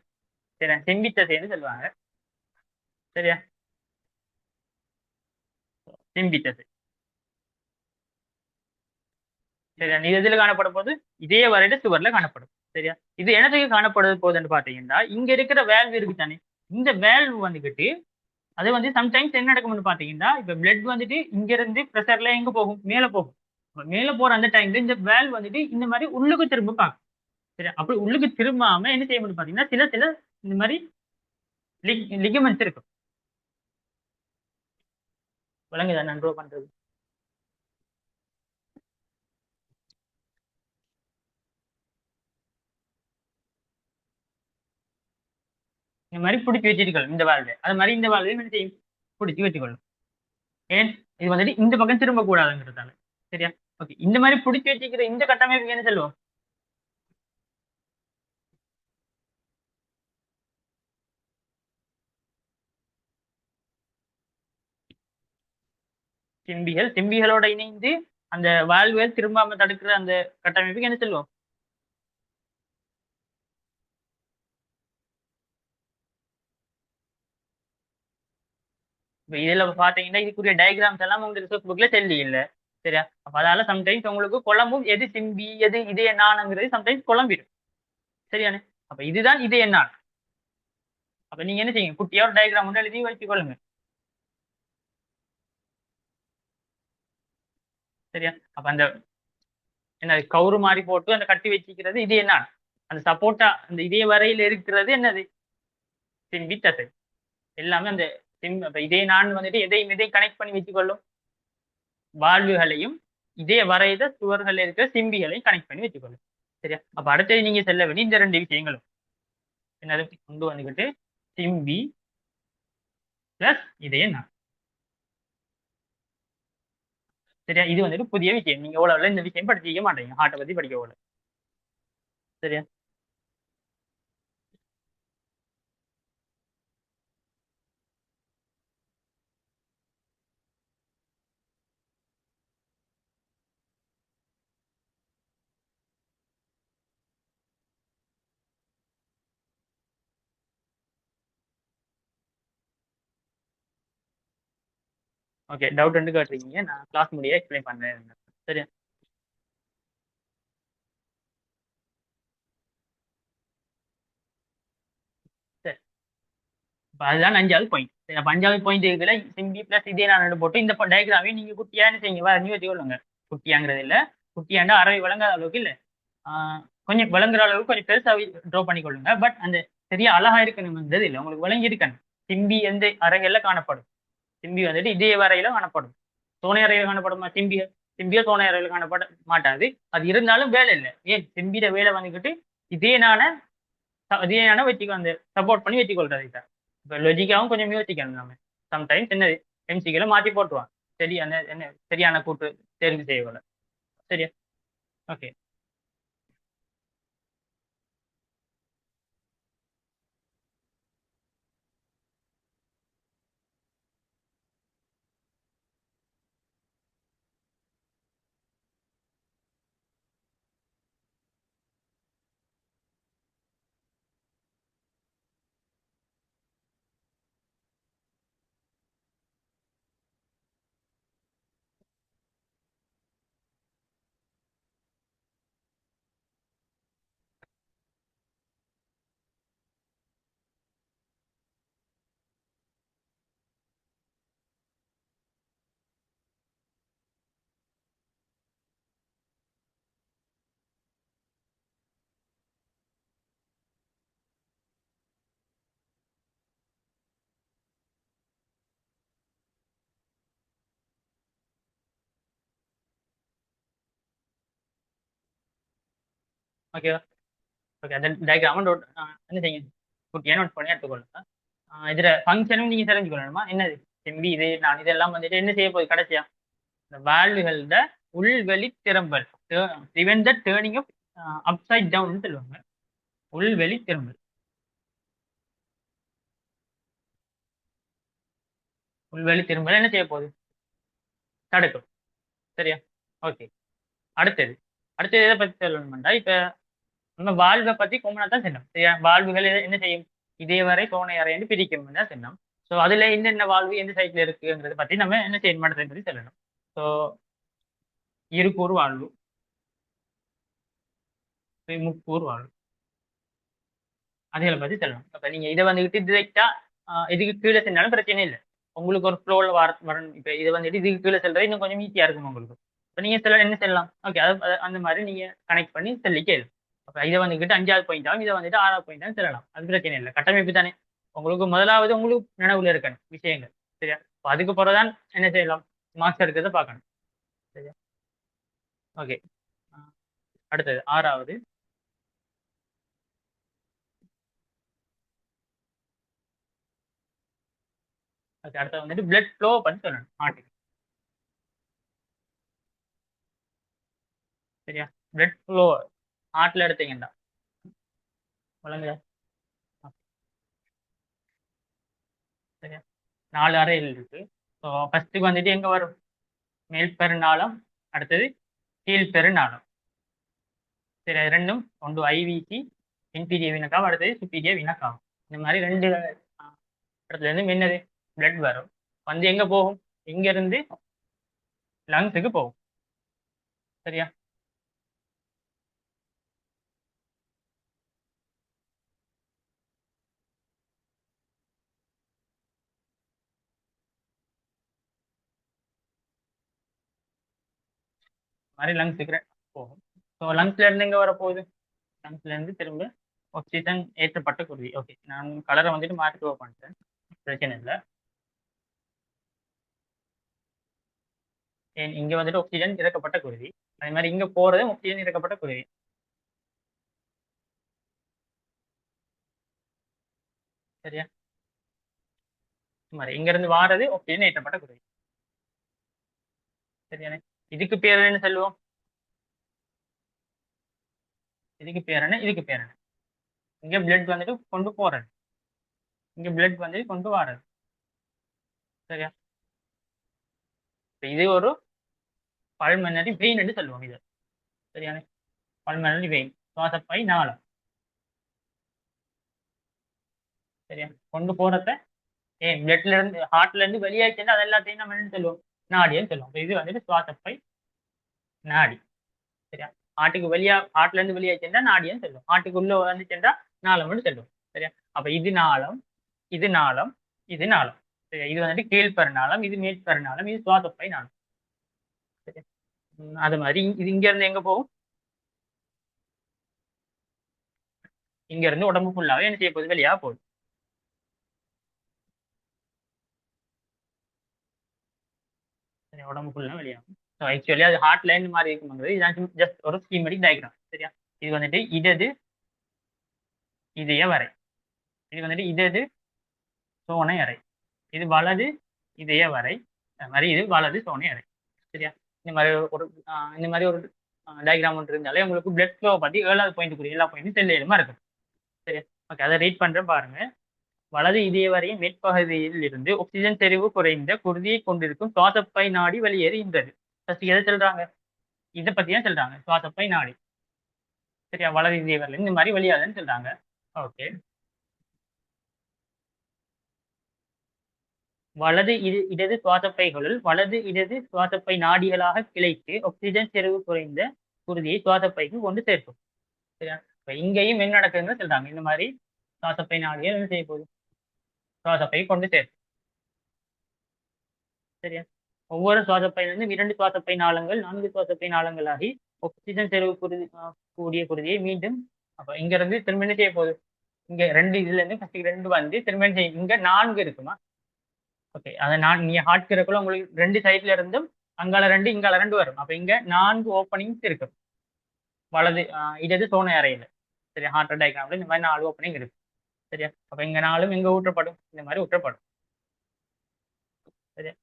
சரியா. செம்பித்தசைன்னு சொல்லுவாங்க சரியா. செம்பித்தசை சரியா. இது எதுல காணப்பட போது, இதே வரைட சுவர்ல காணப்படும் சரியா. இது என்னத்துக்கு காணப்படுது போகுதுன்னு பாத்தீங்கன்னா இங்க இருக்கிற வேல்வ் இருக்கு தானே. இந்த வேல்வ் வந்துகிட்டு அது வந்து சம்டைம்ஸ் என்ன நடக்கும்னு பாத்தீங்கன்னா இப்ப பிளட் வந்துட்டு இங்க இருந்து ப்ரெஷர்ல எங்க போகும், மேல போகும். மேல போற அந்த டைம்ல இந்த வேல்வ் வந்துட்டு இந்த மாதிரி உள்ளுக்கு திரும்ப பார்க்கும் சரியா. அப்படி உள்ளுக்கு திரும்பாம என்ன செய்யணும்னு பாத்தீங்கன்னா சில சில இந்த மாதிரி லிகமெண்ட்ஸ் இருக்கும். விலங்குதான் நன்றோ பண்றது. இந்த மாதிரி பிடிச்சி வச்சிருக்கணும் இந்த வாழ்வை. அது மாதிரி இந்த வாழ்வையும் என்ன செய்யும், பிடிச்சி வச்சுக்கொள்ளும். ஏன், இது வந்துட்டு இந்த பக்கம் திரும்ப கூடாதுங்கிறதால சரியா. ஓகே, இந்த மாதிரி பிடிச்சி வச்சுக்கிற இந்த கட்டமைப்பு என்ன சொல்லுவோம், செம்பிகள். செம்பிகளோட இணைந்து அந்த வாழ்வுகள் திரும்பாம தடுக்கிற அந்த கட்டமைப்புக்கு என்ன சொல்லுவோம்? இப்ப இதுல பாத்தீங்கன்னா இதுக்குரிய டயக்ராம்ஸ் எல்லாம் உங்களுக்கு ரிசோர்ஸ் புக்ல தெரியல இல்ல சரியா. அப்ப அதால சம்டைம்ஸ் உங்களுக்கு குழம்பும் எது சிம்பி எது இதே நானுங்கிறது சம்டைம்ஸ் குழம்பிடும் சரியானே. அப்ப இதுதான் இது என்ன. அப்ப நீங்க என்ன செய்யுங்க, குட்டியா ஒரு டயக்ராம் வந்து எழுதி வச்சுக்கொள்ளுங்க சரியா. அப்ப அந்த என்ன கவுரு மாதிரி போட்டு அந்த கட்டி வச்சுக்கிறது இது என்ன, அந்த சப்போர்ட்டா அந்த இதே வரையில இருக்கிறது என்னது, சிம்பி தசை. எல்லாமே அந்த அப்ப இதே நான் வந்துட்டு எதையும் இதையும் கனெக்ட் பண்ணி வச்சுக்கொள்ளும். வாழ்வுகளையும் இதே வரைத சுவர்கள் இருக்கிற சிம்பிகளையும் கனெக்ட் பண்ணி வச்சுக்கொள்ளும் சரியா. அப்ப அடுத்தது நீங்க செல்ல வேண்டிய இந்த 2 விஷயங்களும் என்னது கொண்டு வந்துகிட்டு சிம்பி பிளஸ் இதே நான் சரியா. இது வந்துட்டு புதிய விஷயம், நீங்க எவ்வளவு இந்த விஷயம் படிச்சிக்க மாட்டீங்க, ஹார்ட்டை பத்தி படிக்க போல சரியா. ஓகே, டவுட் வந்து கேட்டிருக்கீங்க, நான் கிளாஸ் முடிய எக்ஸ்பிளைன் பண்றேன் சரியா. சரி, இப்போ அதுதான் 5வது பாயிண்ட் சரி. அப்ப 5வது பாயிண்ட் இருக்குல்ல, சிம்பி பிளஸ் இதே நான் போட்டு இந்த டயக்ராமே நீங்க குட்டியான்னு செய்யுங்க, வேற நியூ வச்சுக்கொள்ளுங்க. குட்டியாங்கிறது இல்ல, குட்டியாண்டா அறவை வழங்காத அளவுக்கு இல்ல, கொஞ்சம் விளங்குற அளவுக்கு கொஞ்சம் பெருசா ட்ரா பண்ணிக்கொள்ளுங்க. பட் அந்த சரியா அழகா இருக்கணும்ன்றது இல்லை, உங்களுக்கு விளங்கி இருக்கணும். சிம்பி எந்த அறைகள்ல காணப்படும், சிம்பி வந்துட்டு இதே வரையில காணப்படும். துணை அறையில காணப்படுமா சிம்பி, செம்பியோ சோனை அறைகள் காணப்பட மாட்டாது. அது இருந்தாலும் வேலை இல்லை. ஏன் செம்பியில வேலை வந்துக்கிட்டு இதே நான இதே நான வச்சுக்கோ அந்த சப்போர்ட் பண்ணி வச்சுக்கொள்றது சார். இப்போ லொஜிக்காவும் கொஞ்சம் யோசிக்கணும் நம்ம. சம்டைம்ஸ் என்ன எம்சிக்களை மாற்றி போட்டுருவான். சரியான என்ன சரியான கூட்டு தேர்வு செய்யல. சரியா? ஓகே. ஓகேவா? ஓகே. அந்த டயக்ராம் நோட் என்ன செய்யுங்க குட்டியாக நோட் பண்ணி எடுத்துக்கொள்ளுங்க. இதுல ஃபங்க்ஷனும் நீங்க தெரிஞ்சுக்கொள்ளணுமா என்னது செம்பி இது நான் இதெல்லாம் வந்துட்டு என்ன செய்ய போகுது கடைசியா இந்த வால்வுகளோட உள்வெளி திரும்பல் prevent the turning of upside down சொல்லுவாங்க. உள்வெளி திரும்பல். உள்வெளி திரும்பல் என்ன செய்ய போகுது தடுக்கும். சரியா? ஓகே. அடுத்தது அடுத்தது எதை பத்தி சொல்லணும்டா இப்ப நம்ம வாழ்வை பத்தி கொம்பனா தான் சொன்னோம். சரியா? வாழ்வுகள் என்ன செய்யும் இதே வரை சோனை அறைன்னு பிரிக்கும் தான் சொன்னோம். ஸோ அதுல என்னென்ன வாழ்வு எந்த சைட்ல இருக்குங்கிறத பத்தி நம்ம என்ன செய்யணும் பத்தி சொல்லணும். ஸோ இருக்கூறு வாழ்வு, முக்கூறு வாழ்வு, அதுகளை பத்தி சொல்லணும். அப்ப நீங்க இதை வந்துகிட்டு டிரெக்டா இதுக்கு கீழே செஞ்சாலும் பிரச்சனை இல்லை. உங்களுக்கு ஒரு ஃப்ளோல வரணும். இப்ப இதை வந்துட்டு இதுக்கு கீழே செல்றது இன்னும் கொஞ்சம் ஈஸியா இருக்கும் உங்களுக்கு. இப்ப நீங்க என்ன செய்யலாம் ஓகே அந்த மாதிரி நீங்க கனெக்ட் பண்ணி சொல்லிக்கே. அப்ப இதை வந்துகிட்டு 5வது பாயிண்ட் ஆகும், இதை வந்துட்டு 6வது பாயிண்ட் ஆகும் சொல்லலாம். அது பிரச்சனை இல்லை. கட்டமைப்பு தானே உங்களுக்கு முதலாவது உங்களுக்கு நினைவுல இருக்கணும் விஷயங்கள். சரியா? அதுக்கு பிறகுதான் என்ன செய்யலாம் மார்க்ஸ் எடுக்கிறத பார்க்கணும். சரியா? ஓகே. அடுத்தது 6வது. ஓகே. அடுத்தது வந்துட்டு பிளட் ஃப்ளோ பத்தி சொல்லணும் ஹார்ட்டுக்கு. சரியா? பிளட் ஃப்ளோ ஹார்ட்ல எடுத்தீங்கன்னா வழங்குதா? சரியா? 4 அறைகள் இருக்கு. ஸோ ஃபர்ஸ்ட்டுக்கு வந்துட்டு எங்க வரும் மேல் பெருநாளம், அடுத்தது கீழ் பெருநாளம். சரி அது ரெண்டும் ஒன்று ஐவிசி இன்பீரியர் வினக்காவும் அடுத்தது சுப்பீரியர் வினக்காவும். இந்த மாதிரி ரெண்டு இடத்துல இருந்து என்னது பிளட் வரும் வந்து எங்க போகும் இங்க இருந்து லங்ஸுக்கு போகும். சரியா? இந்த மாதிரி லங்ஸுக்கு போகும். ஸோ லங்ஸ்ல இருந்து எங்க வர போகுது லங்ஸ்ல இருந்து திரும்ப ஆக்சிஜன் ஏற்றப்பட்ட குருவி. ஓகே நான் கலரை வந்துட்டு மாற்றி பண்ணிட்டேன். பிரச்சனை இல்லை. இங்க வந்துட்டு ஆக்சிஜன் இறக்கப்பட்ட குருவி. அதே மாதிரி இங்க போறது ஆக்சிஜன் இறக்கப்பட்ட குருவி. சரியா? மாதிரி இங்க இருந்து வாரது ஆக்சிஜன் ஏற்றப்பட்ட குருவி. சரியானே? இதுக்கு பேர் என்ன சொல்லுவோம் இதுக்கு பேர் என்ன இதுக்கு பேர் என்ன இங்க பிளட் வந்துட்டு கொண்டு போறது, இங்க பிளட் வந்துட்டு கொண்டு வாரது. சரியா? இது ஒரு பல்மனரி வெயின் என்று சொல்லுவோம் இது. சரியானே? பல்மனரி வெயின் சுவாசப்பை நாளம். சரியா? கொண்டு போறத பிளட்ல இருந்து ஹார்ட்ல இருந்து வெளியாச்சுன்னா அது எல்லாத்தையும் நம்ம என்ன சொல்லுவோம் நாடின்னு சொல்லுவோம். இது வந்துட்டு சுவாசப்பை நாடி. சரியா? ஹார்ட்டுக்கு வெளியா ஹார்ட்ல இருந்து வெளியாச்சுன்னா நாடின்னு சொல்லுவோம். ஹார்ட்டுக்கு உள்ள வந்துச்சுன்னா நாளம்னு சொல்லுவோம். சரியா? அப்ப இது நாளம், இது நாளம், இது நாளம். சரியா? இது வந்துட்டு கீழ்பெருநாளம், இது மேற்பெருநாளம், இது சுவாசப்பை நாளம். சரியா? அது மாதிரி இது இங்க இருந்து எங்க போகும் இங்க இருந்து உடம்பு ஃபுல்லாவே என்ன செய்ய போகுது வெளியா போகுது. சரி, உடம்புக்குள்ள வெளியாகும். ஸோ ஆக்சுவலி அது ஹார்ட் லைன் மாதிரி இருக்குங்கிறது இதான் ஜஸ்ட் ஒரு ஸ்கீமெட்டிக் டயக்ராம். சரியா? இது வந்துட்டு இடது இதய வரை, இது வந்துட்டு இடது சோனை அறை, இது வலது இதய வரை, அது மாதிரி இது வலது சோனை அறை. சரியா? இந்த மாதிரி ஒரு இந்த மாதிரி ஒரு டயக்ராம் ஒன்று இருந்தாலே உங்களுக்கு பிளட் ஃப்ளோ பற்றி 7வது பாயிண்ட்டுக்குரிய எல்லா பாயிண்ட்டும் தெரியலுமா இருக்கும். சரியா? ஓகே, அதை ரீட் பண்றேன் பாருங்க. வலது இதய வரையின் மேற்பகுதியில் இருந்து ஆக்சிஜன் செறிவு குறைந்த குருதியை கொண்டிருக்கும் சுவாசப்பை நாடி வெளியேறுகின்றது. ஃபர்ஸ்ட் எதை சொல்றாங்க? இதை பத்தி தான் சொல்றாங்க, சுவாசப்பை நாடி. சரியா? வலது இதய வரையில இந்த மாதிரி வெளியாதுன்னு சொல்றாங்க. ஓகே, இடது சுவாசப்பைகளுள் வலது இடது சுவாசப்பை நாடிகளாக கிளைத்து ஆக்சிஜன் செறிவு குறைந்த குருதியை சுவாசப்பைக்கு கொண்டு சேர்க்கும். சரியா? இப்ப இங்கேயும் என்ன நடக்குதுன்னு சொல்றாங்க. இந்த மாதிரி சுவாசப்பை நாடிகள் என்ன செய்ய போகுது? சுவாசப்பை கொண்டு சேர்க்கும். சரியா? ஒவ்வொரு சுவாசப்பையிலிருந்து 2 சுவாசப்பை நாளங்கள் 4 சுவாசப்பை நாளங்களாகி ஆக்சிஜன் செறிவு கூடிய குருதியை மீண்டும் அப்ப இங்க இருந்து திரும்ப என்ன செய்ய போகுது? இங்க 2 இதுல இருந்து ஃபர்ஸ்ட் 2 வந்து திரும்ப என்ன செய்யும்? இங்க 4 இருக்குமா? ஓகே, அதை நீங்க ஹார்ட் இருக்கிறக்குள்ள உங்களுக்கு 2 சைட்ல இருந்தும் அங்கால 2 இங்கால 2 வரும். அப்ப இங்க 4 ஓப்பனிங்ஸ் இருக்கும் வலது இடது சோனை அறையில. சரியா? ஹார்ட் டயக்ராம்ல இந்த மாதிரி 4 ஓப்பனிங் இருக்கு. சரியா? அப்ப இங்க 4ம் எங்க ஊற்றப்படும்? இந்த மாதிரி ஊற்றப்படும். சரியா?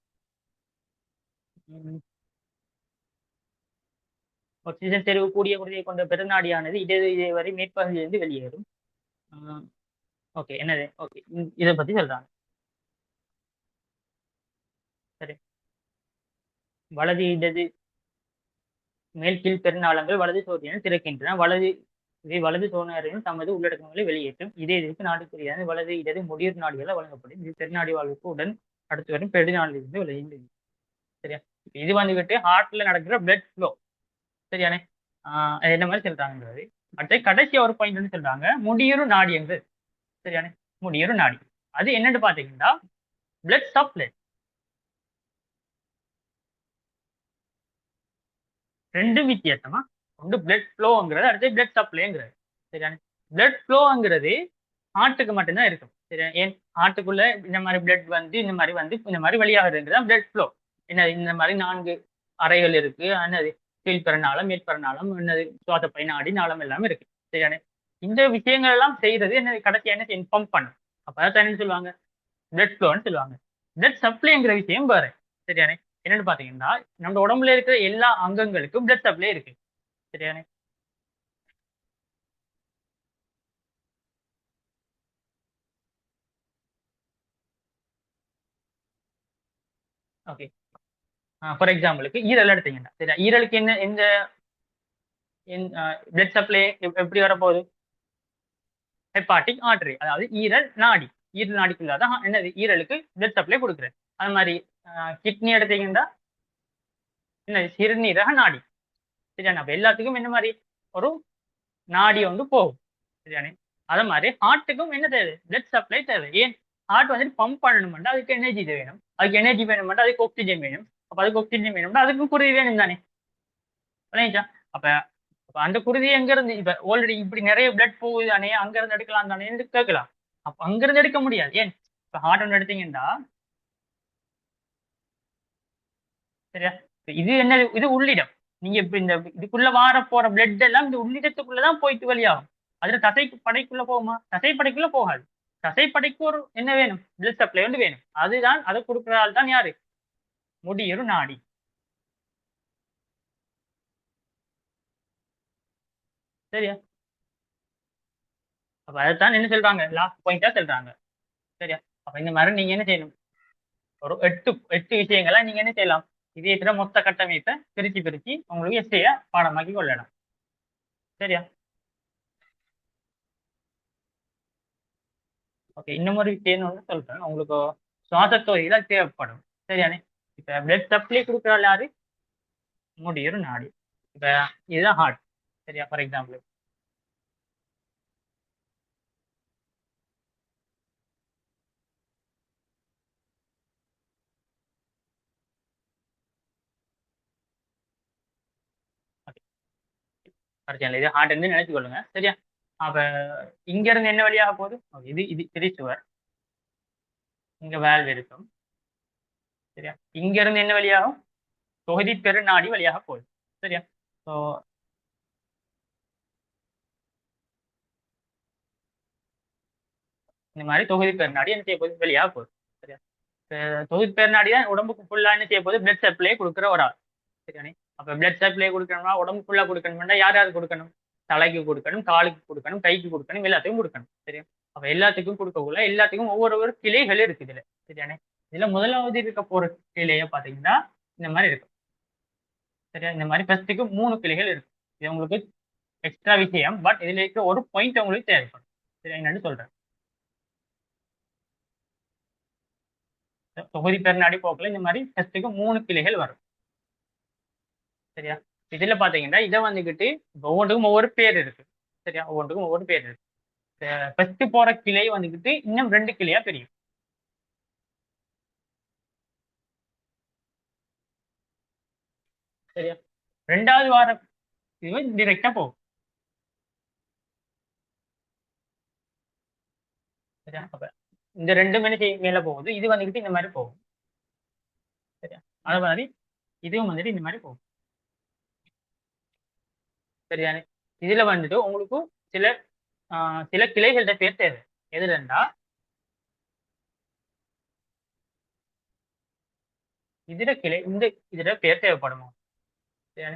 ஆக்சிஜன் செறிவு கூடிய குருதியை கொண்ட பெருநாடியானது இடது இதய வரை மேற்பகுதியிலிருந்து வெளியேறும். ஓகே, என்னது? ஓகே, இதை பத்தி சொல்றாங்க. சரி, வலது இடது மேல் கீழ் பெருநாளங்கள் வலது சோதியினை திறக்கின்றன. வலது சோனையரையும் தமது உள்ளடக்கங்களை வெளியேற்றும். இதே இதற்கு நாடுக்குரியான வலது இடது முடியூர் நாடுகளால் வழங்கப்படும். இது பெருநாடி வாழ்வுக்கு உடன் அடுத்து வரும் பெருநாளிலிருந்து விளைகின்றது. சரியா? இது வந்துகிட்டு ஹார்ட்ல நடக்கிற பிளட் ஃப்ளோ. சரியானே? என்ன மாதிரி சொல்றாங்கிறது. அடுத்து கடைசி ஒரு பாயிண்ட் சொல்றாங்க, முடியுறு நாடி என்று. சரியானே? முடியுறு நாடி அது என்னன்னு பாத்தீங்கன்னா பிளட் சப்ளை. ரெண்டு வித்தியாசமா, ஒன்று பிளட் ஃப்ளோங்கிறது, அடுத்து பிளட் சப்ளைங்கிறது. சரியானே? பிளட் ஃப்ளோங்கிறது ஹார்ட்டுக்கு மட்டும்தான் இருக்கும். சரியா? ஏன் ஹார்ட்டுக்குள்ள இந்த மாதிரி பிளட் வந்து இந்த மாதிரி வெளியாகிறதுதான் பிளட் ஃப்ளோ. என்ன இந்த மாதிரி 4 அறைகள் இருக்கு. என்னது? கீழ்பெருநாளம், மேற்பெருநாளம், என்னது சுவாசப்பை நாடி நாளம் எல்லாம் இருக்கு. சரியானே? இந்த விஷயங்கள் எல்லாம் செய்யறது என்ன, கடைசியா என்ன இன்ஃபார்ம் பண்ணும். அப்ப அதான் என்ன சொல்லுவாங்க? பிளட் ஃப்ளோன்னு சொல்லுவாங்க. பிளட் சப்ளைங்கிற விஷயம் வேற. சரியானே? என்னன்னு பாத்தீங்கன்னா நம்ம உடம்புல இருக்கிற எல்லா அங்கங்களுக்கும் பிளட் சப்ளை இருக்கு. சரியானே? ஓகே, ஃபார் எக்ஸாம்பிளுக்கு ஈரல் எடுத்தீங்கன்னா, சரியா, ஈரலுக்கு என்ன எந்த பிளட் சப்ளை எப்படி வரப்போகுது? ஹெப்பாட்டிக் ஆர்டரி, அதாவது ஈரல் நாடி. ஈரல் நாடிக்குள்ளாதான் என்னது ஈரலுக்கு பிளட் சப்ளை கொடுக்குறது. அது மாதிரி கிட்னி எடுத்தீங்கன்னா என்ன, சிறுநீரக நாடி. சரியான? அப்ப எல்லாத்துக்கும் என்ன மாதிரி ஒரு நாடி வந்து போகும். சரியானே? அதே மாதிரி ஹார்ட்டுக்கும் என்ன தேவை? பிளட் சப்ளை தேவை. ஏன் ஹார்ட் வந்துட்டு பம்ப் பண்ணணும்னா அதுக்கு எனர்ஜி வேணும். அதுக்கு எனர்ஜி வேணும்னா அதுக்கு ஆக்சிஜன் வேணும். அப்ப அதுக்கு ஆக்சிஜன் வேணும்னா அதுக்கும் குருதி வேணும் தானே? விளையாச்சா? அப்ப அந்த குருதி எங்க இருந்து? இப்ப ஆல்ரெடி இப்படி நிறைய பிளட் போகுது தானே, அங்க இருந்து எடுக்கலாம் தானே கேட்கலாம். அப்ப அங்க இருந்து எடுக்க முடியாது. ஏன்? இப்ப ஹார்ட் ஒன்று எடுத்தீங்கன்னா, சரியா, இது என்ன, இது உள்ளிடம். நீங்க இப்ப இந்த இதுக்குள்ள வார போற பிளட் எல்லாம் இந்த உள்ளிடத்துக்குள்ளதான் போயிட்டு வழியாகும். அதுல தசை படைக்குள்ள போகுமா? தசை படைக்குள்ள போகாது. தசைப்படைக்கு ஒரு என்ன வேணும்? பிளட் சப்ளை வந்து வேணும். அதுதான், அதை கொடுக்குற ஆள் தான் யாரு? முடியுறு நாடி. சரியா? அப்ப அதைத்தான் என்ன சொல்றாங்க, லாஸ்ட் பாயிண்டா சொல்றாங்க. சரியா? அப்ப இந்த மாதிரி நீங்க என்ன செய்யணும்? ஒரு எட்டு எட்டு விஷயங்களை நீங்க என்ன செய்யலாம்? இதயத்துல மொத்த கட்டமைப்பை பிரிச்சு பிரிச்சு உங்களுக்கு எஸ்ஐய பாடமாக்கி கொள்ளலாம். சரியா? ஓகே, இன்னும் ஒரு விஷயம் வந்து சொல்றேன் உங்களுக்கு. சுவாசத்தொகையில தேவைப்படும். சரியானே? இப்ப பிளட் சப்ளை கொடுக்குறாள் யாரு? முடியுறு நாடி. இப்ப இதுதான் ஹார்ட். சரியா? ஃபார் எக்ஸாம்பிள் பிரச்சனை இது ஹார்ட் இருந்து நினைச்சு கொள்ளுங்க. சரியா? அப்ப இங்க இருந்து என்ன வழியாக போகுது? இது இது திரிச்சுவர். இங்க வேல்வ் இருக்கும். சரியா? இங்க இருந்து என்ன வழியாகும்? தொகுதி பெருநாடி வழியாக போகுது. சரியா? ஸோ இந்த மாதிரி தொகுதி பெருநாடி என்ன செய்ய போகுது, வெளியாக போகுது. சரியா? தொகுதி பெருநாடி தான் உடம்புக்கு ஃபுல்லா என்ன செய்ய போகுது, பிளட் சப்ளை கொடுக்குற ஒரு ஆள். சரியானே? அப்ப பிளட் சப்ளை கொடுக்கணும்னா உடம்பு ஃபுல்லா கொடுக்கணும்னா யார் யாருக்கு கொடுக்கணும்? தலைக்கு கொடுக்கணும், காலுக்கு கொடுக்கணும், கைக்கு கொடுக்கணும், எல்லாத்துக்கும் கொடுக்கணும். சரியா? அப்ப எல்லாத்துக்கும் கொடுக்கக்குள்ள எல்லாத்துக்கும் ஒவ்வொரு கிளைகள் இருக்கு இதுல. சரியானே? இதுல முதலாவது இருக்க போற கிளைய பாத்தீங்கன்னா இந்த மாதிரி இருக்கும். சரியா? இந்த மாதிரி ஃபர்ஸ்ட்டுக்கு 3 கிளைகள் இருக்கு. இது உங்களுக்கு எக்ஸ்ட்ரா விஷயம், பட் இதுல இருக்க ஒரு பாயிண்ட் உங்களுக்கு தேவைப்படும். சரியா? என்னன்னு சொல்றேன். தொகுதி பெருநாடி போக்குல இந்த மாதிரி ஃபர்ஸ்ட்டுக்கு 3 கிளைகள் வரும். சரியா? இதுல பாத்தீங்கன்னா இதை வந்துகிட்டு ஒவ்வொன்றுக்கும் ஒவ்வொரு பேர் இருக்கு. சரியா? ஒவ்வொன்றுக்கும் ஒவ்வொரு பேர் இருக்கு. ஃபர்ஸ்ட் போற கிளை வந்துகிட்டு இன்னும் 2 கிளையா பிரியும். சரியா? 2வது வாரம் இது டிரெக்டா போகும். சரியா? அப்ப இந்த 2 மணி மேல போகுது, இது வந்துகிட்டு இந்த மாதிரி போகும். சரியா? அது மாதிரி இதுவும் வந்துட்டு இந்த மாதிரி போகும். சரியா? இதுல வந்துட்டு உங்களுக்கு சில சில கிளைகளோட பேர் தேவை. எதுலண்டா இதுல கிளை இந்த இதுல பேர் தேவைப்படுமா? சரியா?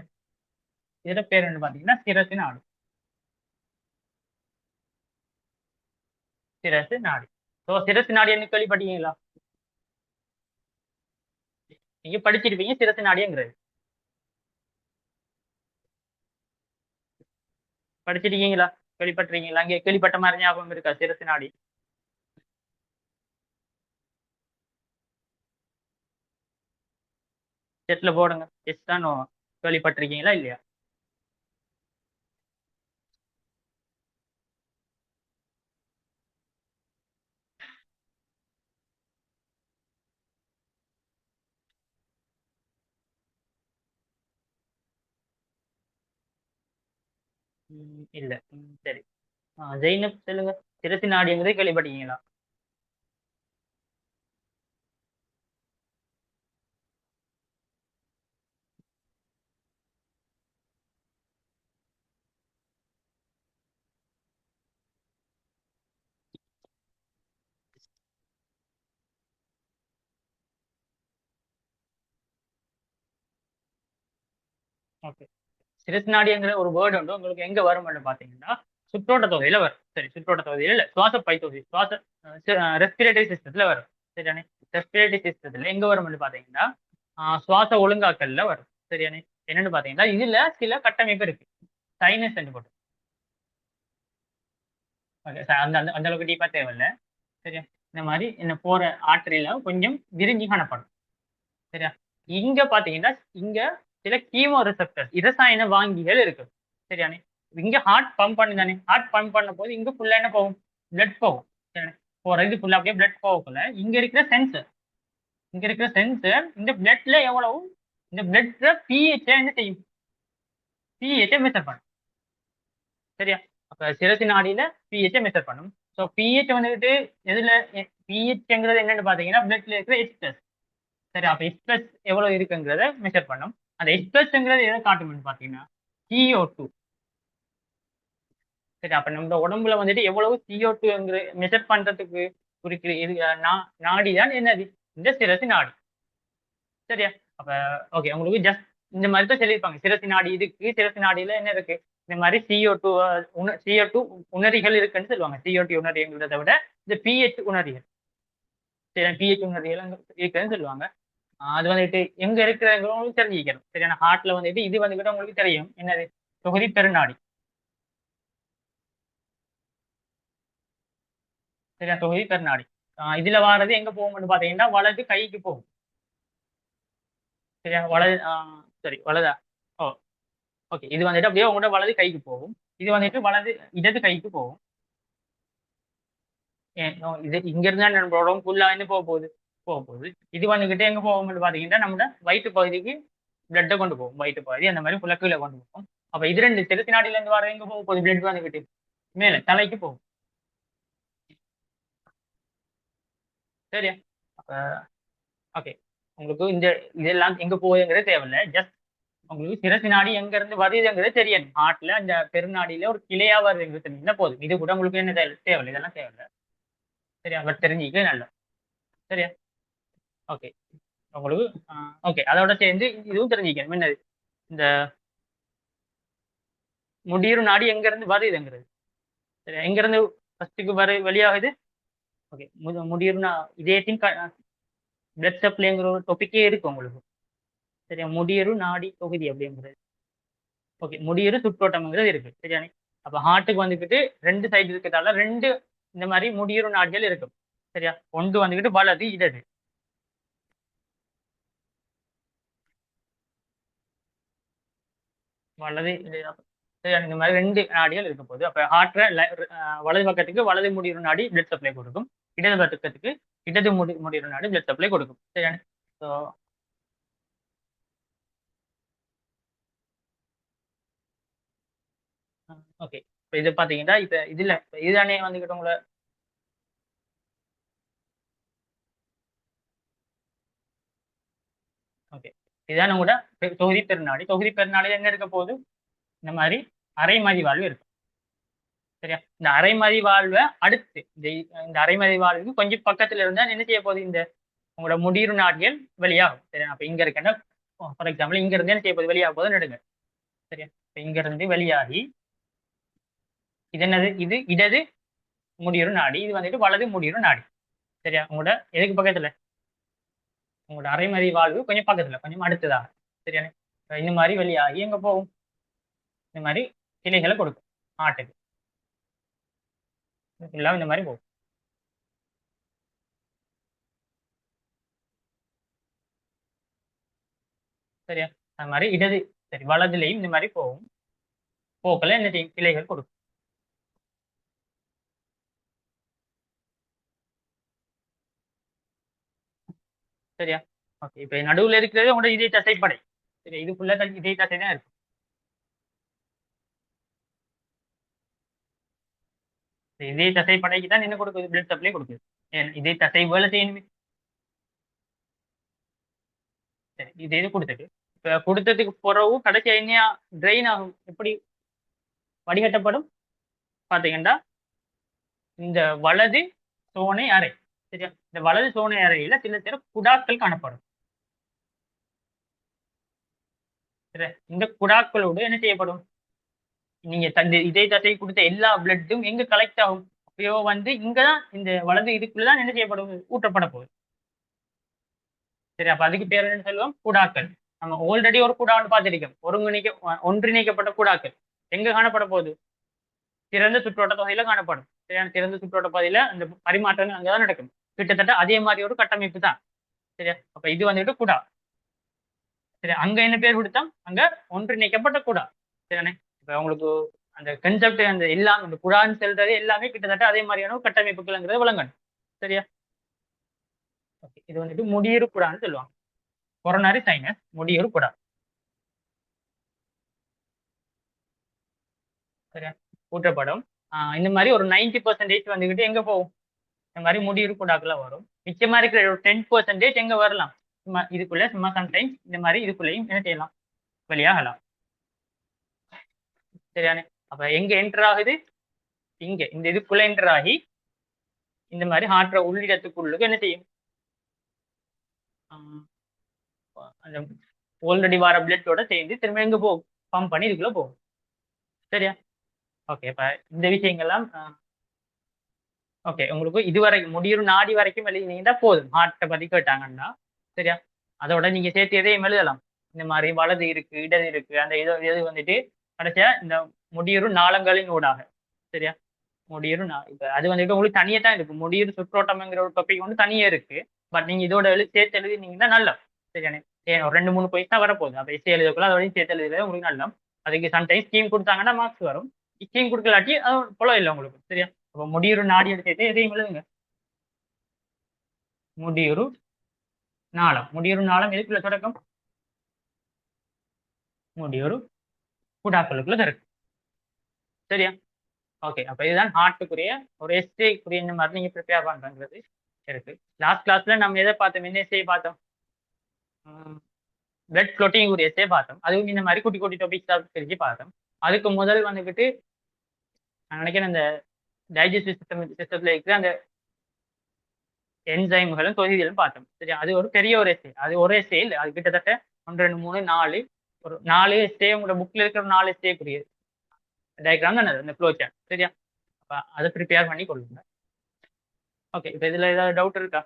இதுல பேர் என்ன பாத்தீங்கன்னா சிரசு நாடு. சிரசு நாடி. ஸோ சிரசு நாடி என்ன கேள்விப்பட்டீங்களா? நீங்க படிச்சிருப்பீங்க சிரசு நாடிங்கிறது. படிச்சிருக்கீங்களா? கேள்விப்பட்டிருக்கீங்களா? அங்கே கேள்விப்பட்ட மாதிரி ஞாபகம் இருக்கா சிரசு நாடி? செட்ல போடுங்க. எஸ் தான் கேள்விப்பட்டிருக்கீங்களா இல்லையா? இல்ல. சரி. ஜெயினப் சொல்லுங்க. சிரசு நாடிங்கிறதே கேள்விப்பட்டீங்களா? ஓகே. சிரசு நாடிங்கிற ஒரு வேர்டு உண்டு உங்களுக்கு எங்க வரும்னு பாத்தீங்கன்னா சுற்றோட்ட தொகையில வரும். சரி, சுற்றோட்ட தொகையில இல்ல, சுவாச பை தொகை, சுவாச ரெஸ்பிரேட்டரி சிஸ்டத்துல வரும். சரியானே? ரெஸ்பிரேட்டரி சிஸ்டத்துல எங்க வரும்னு பாத்தீங்கன்னா சுவாச ஒழுங்காக்கல்ல வரும். சரியானே? என்னன்னு பாத்தீங்கன்னா இதுல சில கட்டமைப்பு இருக்கு. சைனஸ் போட்டு. ஓகே, அந்த அந்த அந்த அளவுக்கு டீப்பா தேவையில்ல. சரியா? இந்த மாதிரி என்ன போற ஆற்றல கொஞ்சம் விரிஞ்சு காணப்படும். சரியா? இங்க பாத்தீங்கன்னா இங்க சில கீமோ ரிசப்டர் இரசாயன வாங்கிகள் இருக்கு. சரியானே? இங்க ஹார்ட் பம்ப் பண்ணுதானே, ஹார்ட் பம்ப் பண்ண போது இங்க ஃபுல்லா என்ன போகும், பிளட் போகும். சரியானே? போற இது ஃபுல்லா அப்படியே பிளட் போகக்குள்ள இங்க இருக்கிற சென்சர், இந்த பிளட்ல எவ்வளவு, இந்த பிளட்ல பிஹெச் என்ன செய்யும், பிஹெச் மெஷர் பண்ணும். சரியா? அப்ப சிரசி நாடியில பிஹெச் மெஷர் பண்ணும். ஸோ பிஹெச் வந்துட்டு எதுல, பிஹெச்ங்கிறது என்னன்னு பாத்தீங்கன்னா பிளட்ல இருக்கிற H+. சரி, அப்ப H+ எவ்வளவு இருக்குங்கிறத மெஷர் பண்ணும். அந்த H+ங்கிறது எதை காட்டும்னு பாத்தீங்கன்னா CO2. சரி, அப்ப நம்ம உடம்புல வந்துட்டு எவ்வளவு CO2 மெஷர் பண்றதுக்கு குறிக்கிற இது நாடி தான் என்னது, இந்த சிரசு நாடி. சரியா? அப்ப ஓகே, உங்களுக்கு ஜஸ்ட் இந்த மாதிரி தான் சொல்லியிருப்பாங்க. சிரசு நாடி இதுக்கு, சிரசு நாடியில என்ன இருக்கு, இந்த மாதிரி CO2 CO2 உணரிகள் இருக்குன்னு சொல்லுவாங்க. CO2 உணரிங்கிறத விட இந்த பிஹெச் உணரிகள், சரி, பிஹெச் உணரிகள் இருக்குன்னு சொல்லுவாங்க. அது வந்துட்டு எங்க இருக்கிறவங்களும் தெரிஞ்சுக்கணும். சரியான? ஹார்ட்ல வந்துட்டு இது வந்துகிட்டு உங்களுக்கு தெரியும் என்னது, தொகுதி பெருநாடி. சரியா? தொகுதி பெருநாடி. இதுல வாரது எங்க போகும்னு பாத்தீங்கன்னா வலது கைக்கு போகும். சரியா? வலது சரி, வலதா? ஓ, ஓகே. இது வந்துட்டு அப்படியே உங்களோட வலது கைக்கு போகும். இது வந்துட்டு வலது இடது கைக்கு போகும். இது இங்க இருந்தா நம்மளோட ஃபுல்லா வந்து போக போகுது. இது வந்துகிட்டு எங்க போகும்னு பாத்தீங்கன்னா நம்மளோட வயிற்று பகுதிக்கு பிளட்டை கொண்டு போகும். வயிற்று பகுதி அந்த மாதிரி புலக்குகளை கொண்டு போகும். அப்ப இது ரெண்டு திருத்தி நாடில இருந்து வர எங்க போக போகுது, பிளட் வந்துகிட்டு மேல தலைக்கு போகும். சரியா? அப்ப ஓகே, உங்களுக்கு இந்த இதெல்லாம் எங்க போகுதுங்கிறது தேவையில்லை. ஜஸ்ட் உங்களுக்கு சிரசு நாடி எங்க இருந்து வருதுங்கிறது தெரியும். ஹார்ட்ல அந்த பெருநாடியில ஒரு கிளையா வருதுங்கிறது தெரிஞ்சா போதும். இது கூட உங்களுக்கு என்ன தேவையில்லை, இதெல்லாம் தேவையில்லை. சரியா? பட் தெரிஞ்சுக்க நல்ல. சரியா? ஓகே. உங்களுக்கு ஓகே, அதோட சேர்ந்து இதுவும் தெரிஞ்சுக்கணும். என்னது இந்த முடியுறு நாடி எங்க இருந்து வருதுங்கிறது. சரியா? எங்க இருந்து ஃபர்ஸ்ட்டுக்கு வெளியாகுது. ஓகே, முடியுறுனா இதயத்தின் பிளட் சப்ளைங்கிற ஒரு டாபிக்கே இருக்கு உங்களுக்கு. சரியா? முடியுறு நாடி தொகுதி அப்படிங்கிறது. ஓகே, முடியுறு சுற்றோட்டம்ங்கிறது இருக்கு. சரியானே? அப்ப ஹார்ட்டுக்கு வந்துக்கிட்டு ரெண்டு சைடு இருக்கிறதால ரெண்டு இந்த மாதிரி முடியுறு நாடிகள் இருக்கும். சரியா? ஒன்று வந்துக்கிட்டு வலது இடது. வலது சரியா? இந்த மாதிரி ரெண்டு நாடிகள் இருக்க போகுது. அப்ப ஹார்ட்ல வலது பக்கத்துக்கு வலது முடியுறு நாடி பிளட் சப்ளை கொடுக்கும். இடது பக்கத்துக்கு இடது முடியுறு நாடி பிளட் சப்ளை கொடுக்கும். சரியானே? ஸோ ஓகே, இப்போ இது பார்த்தீங்கன்னா இப்போ இதில் இதுதானே வந்துக்கிட்டு உங்களை ஓகே, இதுதானே கூட தொகுதி பெருநாடி. தொகுதி பெருநாடி என்ன இருக்க போகுது? இந்த மாதிரி அரைமதி வாழ்வு இருக்கு. சரியா? இந்த அரைமதி வாழ்வை அடுத்து இந்த அரைமதி வாழ்வுக்கு கொஞ்சம் பக்கத்துல இருந்தா என்ன செய்ய போகுது? இந்த உங்களோட முடியுறு நாடிகள் வெளியாகும். சரியா? அப்ப இங்க இருக்கேன்னா ஃபார் எக்ஸாம்பிள் இங்க இருந்து என்ன செய்ய போகுது? வெளியாக போகுது நடுங்க. சரியா? இப்ப இங்க இருந்து வெளியாகி இது என்னது? இது இடது முடியுறு நாடி, இது வந்துட்டு வலது முடியுறு நாடி. சரியா? உங்களோட எதுக்கு பக்கத்துல? உங்களோட அரைமதி வாழ்வு கொஞ்சம் பக்கத்துல, கொஞ்சம் அடுத்ததாக. சரியானே? இந்த மாதிரி வெளியாகி எங்க போகும்? இந்த மாதிரி கிளைகளை கொடுக்கும் ஆட்டுக்கு. ஃபுல்லாக இந்த மாதிரி போகும். சரியா? அது மாதிரி இடது சரி வலதுலையும் இந்த மாதிரி போகும். போக்கல என்ன செய்யும்? கிளைகள் கொடுக்கும். சரியா? ஓகே, இப்போ நடுவில் இருக்கிறது உங்களோட இதய தசைப்படை. சரி, இது ஃபுல்லாக இதய தசை தான் இருக்கும். இதய தசைப்படைக்கு தான் என்ன கொடுக்குது? பிளட் சப்ளை கொடுக்குது. இதய தசை வேலை செய்யணுமே. சரி, இது கொடுத்துட்டு இப்போ கொடுத்ததுக்கு பிறகு கடைசி என்ன ட்ரெயின் ஆகும்? எப்படி வடிகட்டப்படும் பார்த்தீங்கன்னா இந்த வலது சோனை அறை. சரியா? இந்த வலது சோனை அறையில சில சில குடாக்கள் காணப்படும். சரியா? இந்த குடாக்களோடு என்ன செய்யப்படும்? நீங்க இதய தசை கொடுத்த எல்லா பிளட்டும் எங்க கலெக்ட் ஆகும்? அப்பயோ வந்து இங்கதான் இந்த வலது இதுக்குள்ளதான் என்ன செய்யப்படும்? ஊற்றப்பட போகுது. சரி, அப்ப அதுக்கு பேர் என்ன சொல்லுவோம்? குடாக்கள். நம்ம ஆல்ரெடி ஒரு குடான்னு பார்த்திருக்கோம். ஒன்றிணைக்கப்பட்ட குடாக்கள் எங்க காணப்பட போகுது? திறந்த சுற்றோட்ட தொகையில காணப்படும். சரியான திறந்த சுற்றோட்ட பகுதியில அந்த பரிமாற்றங்கள் அங்கதான் நடக்கும். கிட்டத்தட்ட அதே மாதிரி ஒரு கட்டமைப்பு தான். சரியா? அப்ப இது வந்துட்டு குடா. சரி, அங்க என்ன பேர் கொடுத்தோம்? அங்க ஒன்றிணைக்கப்பட்ட குடா. சரியானே? இப்ப உங்களுக்கு அந்த கன்செப்ட் அந்த எல்லாம் இந்த குடான்னு சொல்றது எல்லாமே கிட்டத்தட்ட அதே மாதிரியான ஒரு கட்டமைப்புகள்ங்கிறது விளங்கணும். சரியா? ஓகே, இது வந்துட்டு முடியுறு குடான்னு சொல்லுவாங்க. கொரோனரி சைனஸ் முடியுறு குடா. சரியா? ஊற்றப்படும். இந்த மாதிரி ஒரு 90% வந்துகிட்டு எங்க போகும்? இந்த மாதிரி முடியுறு குடாக்குள்ள வரும். மிச்சமா இருக்கிற ஒரு 10% எங்க வரலாம்? சும்மா இதுக்குள்ள சும்மா சம்டைம்ஸ் இந்த மாதிரி இதுக்குள்ளேயும் என்ன செய்யலாம்? வெளியாகலாம். சரியானே? அப்ப எங்க என்டர் ஆகுது? இங்க இந்த இதுக்குள்ள என்டர் ஆகி இந்த மாதிரி ஹார்ட்ற உள்ளிடத்துக்குள்ளுக்கு என்ன செய்யும்? ஆஹ் அந்த ஆல்ரெடி வர பிளட்டோட சேர்ந்து திரும்ப எங்க போகும்? பம்ப் பண்ணி இதுக்குள்ள போகும். சரியா? ஓகே, இப்ப இந்த விஷயங்கள்லாம் ஓகே, உங்களுக்கு இதுவரை முடியும் நாடி வரைக்கும் எழுதினீங்கன்னா போதும். ஹார்ட்டை பத்தி கேட்டாங்கன்னா. சரியா? அதோட நீங்க சேர்த்து எதையும் எழுதலாம். இந்த மாதிரி வலது இருக்கு, இடது இருக்கு, அந்த இது வந்துட்டு கடைசியா இந்த முடியுறு நாளங்களின் ஊடாக. சரியா? முடியுறு இப்ப அது வந்துட்டு உங்களுக்கு தனியே தான் இருக்கு. முடியுறு சுற்றோட்டம்ங்கிற ஒரு டாபிக் வந்து தனியே இருக்கு. பட் நீங்க இதோட சேர்த்து எழுதினீங்கன்னா நல்லா. சரியானே? ஏன் ஒரு 2 3 பாயிண்ட் தான் வரப்போகுது. அப்ப எஸ்ஏ எழுதக்குள்ள அதோடய சேர்த்து எழுதுறது உங்களுக்கு நல்லா. அதுக்கு சம்டைம்ஸ் ஸ்கீம் கொடுத்தாங்கன்னா மார்க்ஸ் வரும். ஸ்கீம் கொடுக்கலாட்டி அது போல இல்லை உங்களுக்கு. சரியா? அப்ப முடியுறு நாடி எடுத்து எதையும் எழுதுங்க. முடியுறு நாளம். முடியுறு நாளம் எதுக்குள்ள தொடக்கம்? முடியுறு குடாக்களுக்குள்ள தொடக்கம். சரியா? ஓகே, அப்ப இதுதான் ஹார்ட்டுக்குரிய ஒரு எஸ்ஏக்குரிய இந்த மாதிரி நீங்க ப்ரிப்பேர் பண்றது இருக்கு. லாஸ்ட் கிளாஸ்ல நம்ம எதை பார்த்தோம்? என்ன எஸ்ஏ பார்த்தோம்? பிளட் ஃப்ளோட்டிங் ஒரு எஸ்ஸே பார்த்தோம். அதுவும் இந்த மாதிரி குட்டி குட்டி டாபிக்ஸ் பிரிச்சு பார்த்தோம். அதுக்கு முதல் வந்துக்கிட்டு நான் நினைக்கிறேன் இந்த டைஜஸ்டிவ் சிஸ்டத்துல இருக்கிற அந்த என்சைம்களும் தொகுதிகளும் பார்த்தோம். சரி, அது ஒரு பெரிய ஒரு எஸ்ஸே. அது ஒரு எஸ்ஸே இல்லை, அது கிட்டத்தட்ட 1, 2, 3, 4 ஒரு 4 எஸ்ஸே உங்களோட புக்ல இருக்கிற 4 எஸ்ஸேக்குரிய டயக்ராம் தானே அந்த ஃப்ளோ சார்ட். சரியா? அப்ப அதை ப்ரிப்பேர் பண்ணி கொள்ளுங்க. ஓகே, இப்போ இதுல ஏதாவது டவுட் இருக்கா?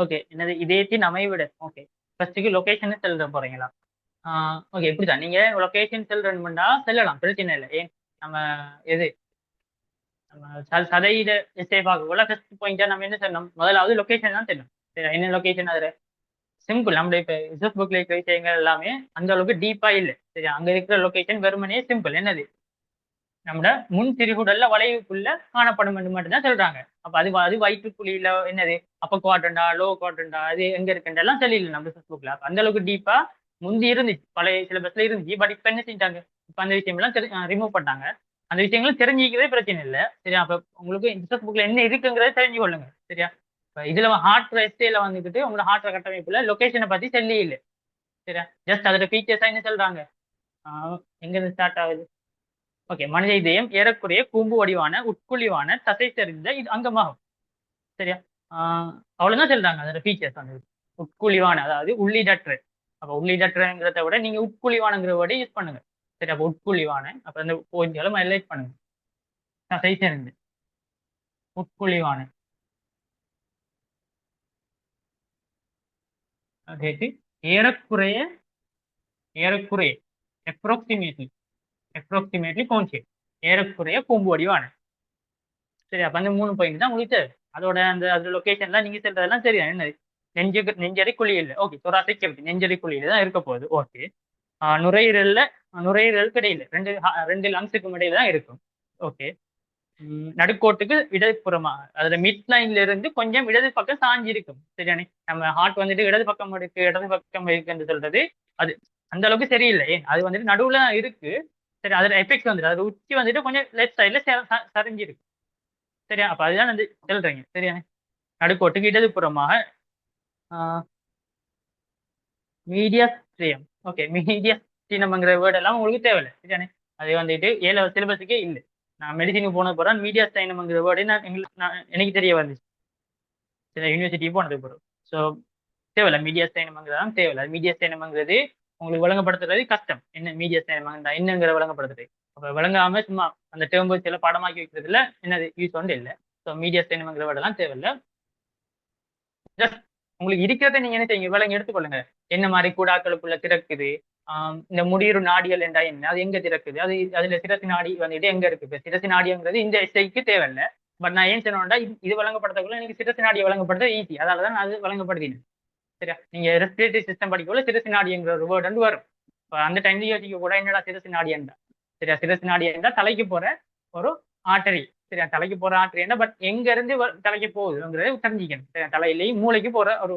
ஓகே, என்னது இதயத்தின் அமைவிட. ஓகே, ஃபர்ஸ்ட்டுக்கு லொகேஷன் செல்ற போறீங்களா? ஓகே, இப்படிதான் நீங்க லொகேஷன் செல்றா செல்லலாம், பிரச்சனை இல்லை. ஏன் நம்ம எது நம்ம சதையிட எஸ்ஸே பார்க்கக்குள்ள ஃபர்ஸ்ட் பாயிண்டா நம்ம என்ன சொல்லணும், முதலாவது லொகேஷன் தான் தெரியணும். சரி, என்ன லொகேஷன் அது சிம்பிள். நம்ம இப்ப ரிசர்ச் புக்ல இருக்கிற விஷயங்கள் எல்லாமே அந்த அளவுக்கு டீப்பா இல்லை. சரி, அங்க இருக்கிற லொகேஷன் வெறுமனே சிம்பிள். என்னது நம்ம முன் சிறுகுடல்ல வளைவுக்குள்ள காணப்படும் என்று மட்டும்தான் சொல்றாங்க. அப்ப அது வயிற்றுக்குழியில என்னது அப்ப குவாட்ரண்டா லோ குவாட்ரண்டா அது எங்க இருக்குன்றெல்லாம் தெரியல நம்ம ரிசர்ச் புக்ல. அந்த அளவுக்கு டீப்பா முந்தி இருந்துச்சு, பழைய சிலபஸ்ல இருந்துச்சு. பட் இப்ப என்ன செஞ்சாங்க, இப்ப அந்த விஷயம் எல்லாம் ரிமூவ் பண்ணாங்க. அந்த விஷயங்களும் தெரிஞ்சிக்கவே பிரச்சனை இல்லை. சரியா? அப்ப உங்களுக்கு ரிசர்ச் புக்ல என்ன இருக்குங்கிறத தெரிஞ்சு கொள்ளுங்க. சரியா? இப்ப இதுல ஹார்ட் எஸ்டேல வந்துக்கிட்டு உங்களோட ஹார்ட் கட்டமைப்புல லொகேஷனை பத்தி சொல்லி இல்லை. சரியா? ஜஸ்ட் அதோட ஃபீச்சர்ஸா என்ன சொல்றாங்க, எங்க இருந்து ஸ்டார்ட் ஆகுது. ஓகே, மனித இதயம் ஏறக்குறைய கூம்பு வடிவான உட்குழிவான தசை தெரிந்த இது அங்கமாகும். சரியா? அவ்வளவுதான் சொல்றாங்க அதோட ஃபீச்சர்ஸ். அந்த உட்குழிவான அதாவது உள்ளிடற்று. அப்ப உள்ளிடற்றுங்கிறத விட நீங்க உட்குழிவானங்கிற வேர்டை யூஸ் பண்ணுங்க. சரி, அப்ப உட்குழிவான அப்ப அந்த பாயிண்ட்களை ஹைலைட் பண்ணுங்க. தசை தெரிந்து உட்குழிவான கேட்டு ஏறக்குறைய ஏறக்குறைய அப்ராக்சிமேட்லி அப்ராக்சிமேட்லி கவுன்சியல் ஏறக்குறைய கூம்பு வடிவான. சரி, அப்ப அந்த 3 பாயிண்ட் தான் உங்களுக்கு தேவை. அதோட அந்த அதோட லொகேஷன்லாம் நீங்க சொல்றதெல்லாம் சரியா என்ன நெஞ்சரி குழியில். ஓகே, தொராசிக் கேவிட்டி நெஞ்சரி குழியில தான் இருக்க போகுது. ஓகே, நுரையீரல்ல நுரையீரலுக்கு இடையில ரெண்டு லங்ஸுக்கும் இடையில தான் இருக்கும். ஓகே, நடுக்கோட்டுக்கு இடதுபுறமா அதுல மிட் லைன்ல இருந்து கொஞ்சம் இடது பக்கம் சாஞ்சி இருக்கும். சரியானே? நம்ம ஹார்ட் வந்துட்டு இடது பக்கம் இருக்கு இடது பக்கம் இருக்குன்னு சொல்றது அது அந்த அளவுக்கு சரியில்லை. ஏன் அது வந்துட்டு நடுவுல தான் இருக்கு. சரி, அதோட எஃபெக்ட் வந்துட்டு அது உச்சி வந்துட்டு கொஞ்சம் லெஃப்ட் சைட்ல சரிஞ்சிருக்கு. சரியா? அப்ப அதுதான் வந்து சொல்றீங்க. சரியானே? நடுக்கோட்டுக்கு இடதுபுறமாக மீடியாஸ்ட்ரியம். ஓகே, மீடியாஸ்டினம்ங்கிற வேர்ட் எல்லாம் உங்களுக்கு தேவையில்லை. சரியானே? அது வந்துட்டு ஏழு சிலபஸுக்கே இல்லை. நான் மெடிசினுக்கு போன போறேன் மீடியாஸ்டைனம்ங்கிற வேர்டு நான் எனக்கு தெரிய வந்துச்சு. சரி, யூனிவர்சிட்டி போனது போகிறோம். ஸோ தேவையில்ல, மீடியாஸ்டைனம்ங்கிறதான் தேவையில்லை. மீடியாஸ்டைனம்ங்கிறது உங்களுக்கு விளங்கப்படுத்துறது கஷ்டம். என்ன மீடியாஸ்டைனம் என்னங்கிற விளங்கப்படுத்துறது. அப்ப விளங்காம சும்மா அந்த டேர்ம் சில பாடமாக்கி வைக்கிறதுல என்னது யூஸ் ஒன்று இல்லை. ஸோ மீடியாஸ்டைனம்ங்கிற வேர்டெல்லாம் தேவையில்லை. ஜஸ்ட் உங்களுக்கு இருக்கிறத நீங்க என்ன செய்யுங்க, விலங்கு எடுத்துக்கொள்ளுங்க. என்ன மாதிரி கூடாக்களுக்குள்ள திறக்குது, இந்த முடியுறு நாடிகள் என்றா என்ன, அது எங்க திறக்குது, அது அதுல சிரசி நாடி வந்துட்டு எங்க இருக்கு. சிரசி நாடிங்கிறது இந்த எஸ்ஐக்கு தேவையில்லை. பட் நான் ஏன் சொன்னேன்டா இது வழங்கப்படுறதுக்குள்ள நீங்க சிரசி நாடியை வழங்கப்படுறது ஈஸி, அதனாலதான் நான் அது வழங்கப்படுறேன். சரியா? நீங்க ரெஸ்பிரேட்டரி சிஸ்டம் படிக்கல சிரசி நாடிங்கிற ஒரு வேர்டு வந்து வரும். அந்த டைம்ல யோசிக்க கூட என்னடா சிரசி நாடி என்றா. சரியா? சிரசி நாடி என்றா தலைக்கு போற ஒரு ஆர்டரி. சரியா? தலைக்கு போற ஆர்டரி என்ன, பட் எங்க இருந்து தலைக்கு போகுதுங்கிறத தெரிஞ்சுக்கணும். சரியா? தலையிலையும் மூளைக்கு போற ஒரு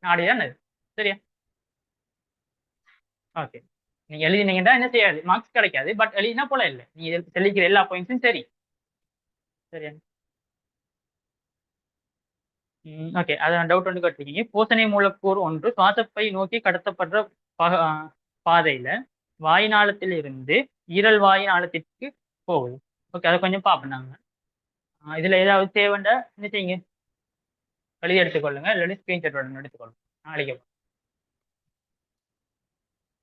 நாடி தான் அது. சரியா? ஓகே, நீங்க எழுதினீங்கன்னா என்ன செய்யாது, மார்க்ஸ் கிடைக்காது. பட் எழுதினா போல இல்லை, நீங்க தெளிக்கிற எல்லா பாயிண்ட்ஸும் சரி. சரியா? ஓகே, அதான் டவுட் வந்து கேட்டிருக்கீங்க. பூசணி மூலக்கூறு ஒன்று சுவாசப்பை நோக்கி கடத்தப்படுற பாதையில வாய்நாளத்தில் இருந்து ஈரல் வாய்நாளத்திற்கு போகுது. ஓகே, அதை கொஞ்சம் பார்ப்போம் நாங்க. இதுல ஏதாவது தேவைண்டா என்ன செய்யுங்க, எழுதி எடுத்துக்கொள்ளுங்க, இல்லாட்டி ஸ்கிரீன்ஷாட் உடனே எடுத்துக்கொள்ளுங்க, நாளைக்கு.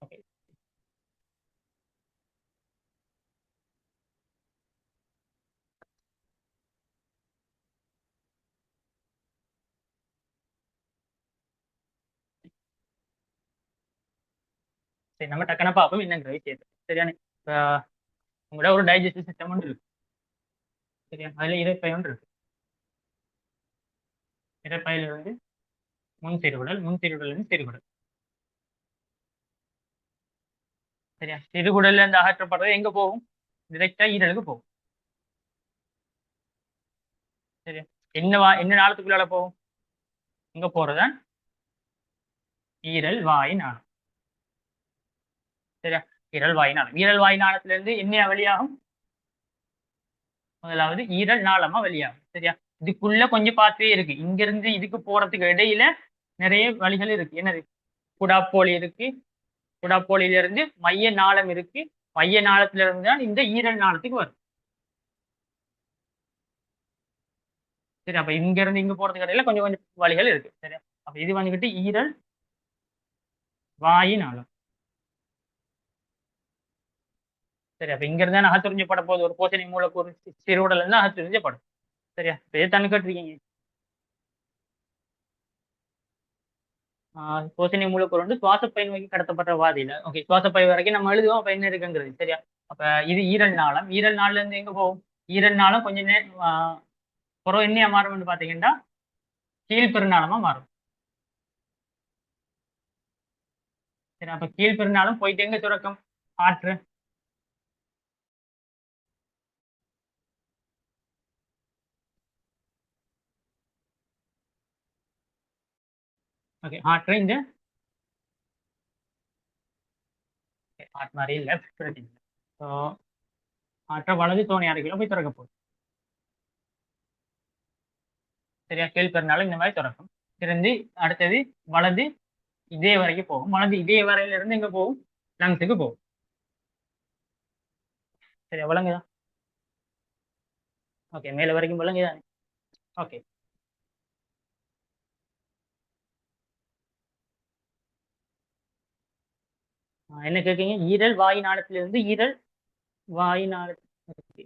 ஓகே, சரி, நம்ம டக்குனு பார்ப்போம் என்னங்கிற விஷயத்தை. சரியானே? இப்போ உங்களோட ஒரு டைஜஸ்டிவ் சிஸ்டம் ஒன்று இருக்கு. சரியா? அதுல இரைப்பை ஒன்று இருக்கு. இரைப்பையில இருந்து முன் சிறுகுடல், முன் சிறுகுடல் இருந்து சிறுகுடல். சரியா? சிறுகுடல்ல இருந்து அகற்றப்படுறது எங்க போகும்? டிரெக்டா ஈரலுக்கு போகும். சரியா? என்ன நாளத்துக்குள்ளால போகும்? இங்க போறதுதான் ஈரல் வாய் நாளம். சரியா? ஈரல் வாய் நாளம். ஈரல் வாய் நாளத்துல இருந்து என்ன வெளியாகும்? முதலாவது ஈரல் நாளமா வெளியாகும். சரியா? இதுக்குள்ள கொஞ்சம் பாத்வே இருக்கு. இங்க இருந்து இதுக்கு போறதுக்கு இடையில நிறைய வழிகள் இருக்கு. என்னது? குடாப்போலி இருக்கு. குடாப்போலியில இருந்து மைய நாளம் இருக்கு. மைய நாளத்துல இருந்து தான் இந்த ஈரல் நாளத்துக்கு வரும். சரி, அப்ப இங்க இருந்து இங்க போறதுக்கு இடையில கொஞ்சம் கொஞ்சம் வழிகள் இருக்கு. சரியா? அப்ப இது வந்துகிட்டு ஈரல் வாயு நாளம். சரி, அப்ப இங்க இருந்தா அகத்துறிஞ்சப்பட போகுது. ஒரு போசனை மூலக்கூறு சிறுவுடல் இருந்து அகத்துறிஞ்சப்படும். சரியா? இப்ப எது தண்ணி கட்டுறீங்க? போசனை மூலக்கூறு வந்து சுவாசப்பை நோக்கி கடத்தப்பட்ட வாதியில. ஓகே, சுவாசப்பை வரைக்கும் நம்ம எழுதுவோம். அப்ப என்ன இருக்குங்கிறது. சரியா? அப்ப இது ஈரல் நாளம். ஈரல் நாள்ல இருந்து எங்க போகும்? ஈரல் நாளம் கொஞ்சம் புறம் என்னையா மாறும்னு பாத்தீங்கன்னா கீழ்பெருநாளமா மாறும். சரி, அப்ப கீழ்பெருநாளம் போயிட்டு எங்க சுரக்கும்? ஆற்று. ஓகே, ஆற்று இந்த ஆற்று மாதிரி லெஃப்ட். ஸோ ஆற்ற வலது தோணி அருகில போய் திறக்க போகுது. சரியா? கீழ்பெருநாளம் இந்த மாதிரி திறக்கும். திறந்து அடுத்தது வலது இதே வரைக்கும் போகும். வலது இதே வரையில இருந்து எங்க போகும்? லங்ஸுக்கு போகும். சரியா? விளங்குதா? ஓகே, மேல வரைக்கும் விளங்குதா? ஓகே. என்ன கேட்கீங்க? ஈரல் வாயு நாளத்திலிருந்து ஈரல் வாயு நாளத்திற்கு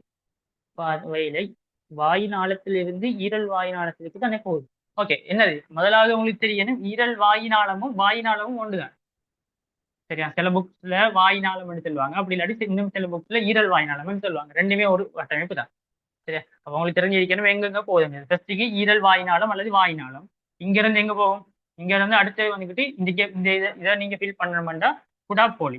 வயலை வாயு நாளத்திலிருந்து ஈரல் வாயு நாளத்திற்கு தானே போகுது. ஓகே, என்னது முதலாவது உங்களுக்கு தெரியணும், ஈரல் வாயு நாளமும் வாயு நாளமும் ஒன்றுதான். சரியா? சில புக்ஸ்ல வாயு நாளம்னு சொல்லுவாங்க. அப்படி இல்லாட்டி இன்னும் சில புக்ஸ்ல ஈரல் வாயு நாளம்னு சொல்லுவாங்க. ரெண்டுமே ஒரு கட்டமைப்பு தான். சரியா? அப்ப உங்களுக்கு தெரிஞ்சிருக்கணும் எங்கெங்க போகுதுங்க. ஃபர்ஸ்ட்டுக்கு ஈரல் வாயு நாளம் அல்லது வாயு நாளம். இங்க இருந்து எங்க போகும்? இங்க இருந்து அடுத்து வந்துகிட்டு இந்த இதை நீங்க ஃபீல் பண்ணணும்னா குடாப்போலி.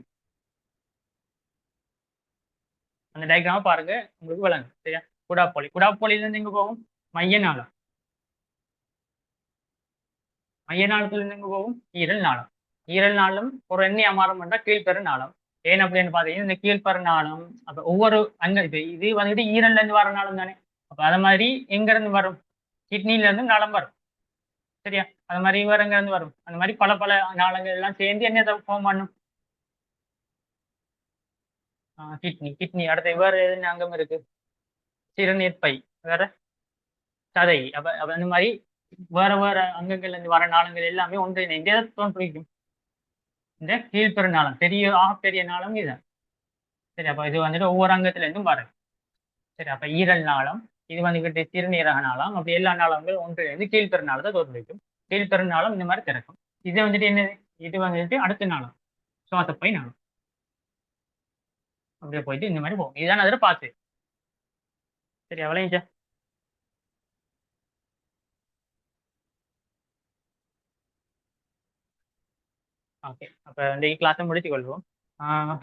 அந்த டயக்ராம பாருங்க, உங்களுக்கு விளங்கும். சரியா? குடாப்போலி. குடாப்போலியில இருந்து எங்க போகும்? மைய நாளம். மைய நாளத்துல இருந்து எங்க போகும்? ஈரல் நாளம். ஈரல் நாளம் ஒரு எண்ணெய் அமாரம் பண்ணா கீழ்பெரு நாளம். ஏன் அப்படின்னு பாத்தீங்கன்னா இந்த கீழ்பெரு நாளம் அப்ப ஒவ்வொரு அங்க இது வந்துட்டு ஈரல்ல இருந்து வர நாளம் தானே. அப்ப அது மாதிரி எங்க இருந்து வரும்? கிட்னில இருந்து நாளம் வரும். சரியா? அது மாதிரி வேற எங்க இருந்து வரும்? அந்த மாதிரி பல பல நாளங்கள் எல்லாம் சேர்ந்து என்ன ஃபார்ம் பண்ணும்? கிட்னி. கிட்னி அடுத்து வேற எதுன்னு அங்கம் இருக்கு? சிறுநீர் பை. வேற சதை. அப்ப அப்ப அந்த மாதிரி வேற வேற அங்கங்கள்ல இருந்து வர நாளங்கள் எல்லாமே ஒன்றிணைந்து எதை தோற்றுவிக்கும்? இந்த கீழ்பெரு நாளம். பெரிய நாளம் இது. சரி, அப்ப இது வந்துட்டு ஒவ்வொரு அங்கத்துல இருந்தும் வரும். சரி, அப்ப ஈரல் நாளம், இது வந்துகிட்டு சிறுநீரக நாளம், அப்படி எல்லா நாளங்களும் ஒன்றிணைந்து கீழ்பெரு நாளத்தை தோற்றுவிக்கும். கீழ்பெரு நாளம் இந்த மாதிரி திறக்கும். இது வந்துட்டு என்னது? இது வந்துட்டு அடுத்த நாளம் சுவாசப்பை நாளம். அப்படியே போயிட்டு இந்த மாதிரி போகும். இதுதான் அதில் பார்த்து. சரி, அவ்வளோ. ஓகே, அப்ப இந்த கிளாஸை முடித்துக் கொள்வோம். ஆஹ்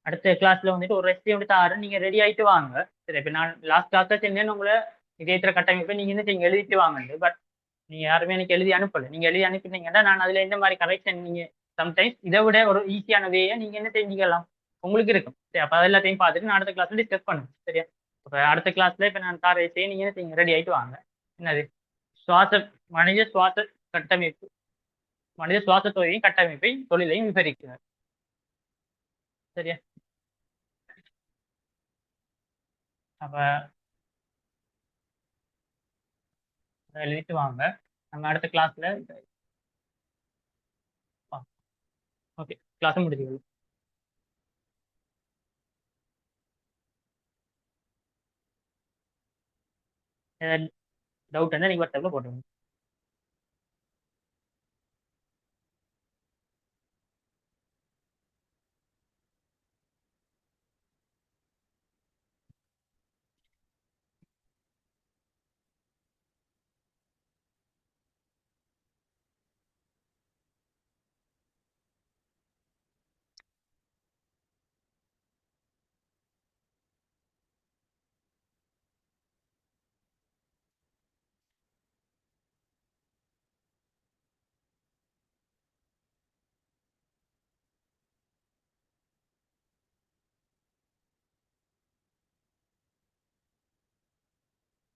அடுத்த கிளாஸ்ல வந்துட்டு ஒரு ரெசிபி வந்து தாரேன், நீங்க ரெடி ஆயிட்டு வாங்க. சரி, இப்ப நான் லாஸ்ட் கிளாஸ்ல செஞ்சேன்னு உங்களை இதயத்துல கட்டமைப்பை நீங்க என்ன செய்யுங்க, எழுதிட்டு வாங்க. பட் நீங்க யாருமே எனக்கு எழுதி அனுப்பல. நீங்க எழுதி அனுப்பினீங்கன்னா நான் அதுல எந்த மாதிரி கரெக்ஷன் நீங்க சம்டைம்ஸ் இதை விட ஒரு ஈஸியான வேயை நீங்க என்ன செஞ்சுக்கலாம் உங்களுக்கு இருக்கும். சரி, அப்ப அது எல்லாத்தையும் பார்த்துட்டு நான் அடுத்த கிளாஸ்ல டிஸ்கஸ் பண்ணுவேன். சரியா? அப்ப அடுத்த கிளாஸ்ல இப்ப நான் தார செய்ய நீங்க என்ன செய்யுங்க, ரெடி ஆயிட்டு வாங்க. என்னது? சுவாச மனித சுவாச கட்டமைப்பு, மனித சுவாச தொகையின் கட்டமைப்பை தொழிலையும் விவரிக்கிறார். சரியா? அப்ப அதை எழுதிட்டு வாங்க. நம்ம அடுத்த கிளாஸ்ல ஓகே கிளாஸும் முடிச்சுக்கலாம். ஏதாவது டவுட் இருந்தால் நீங்கள் வாட்ஸ்அப்பில் போட்டுருங்க.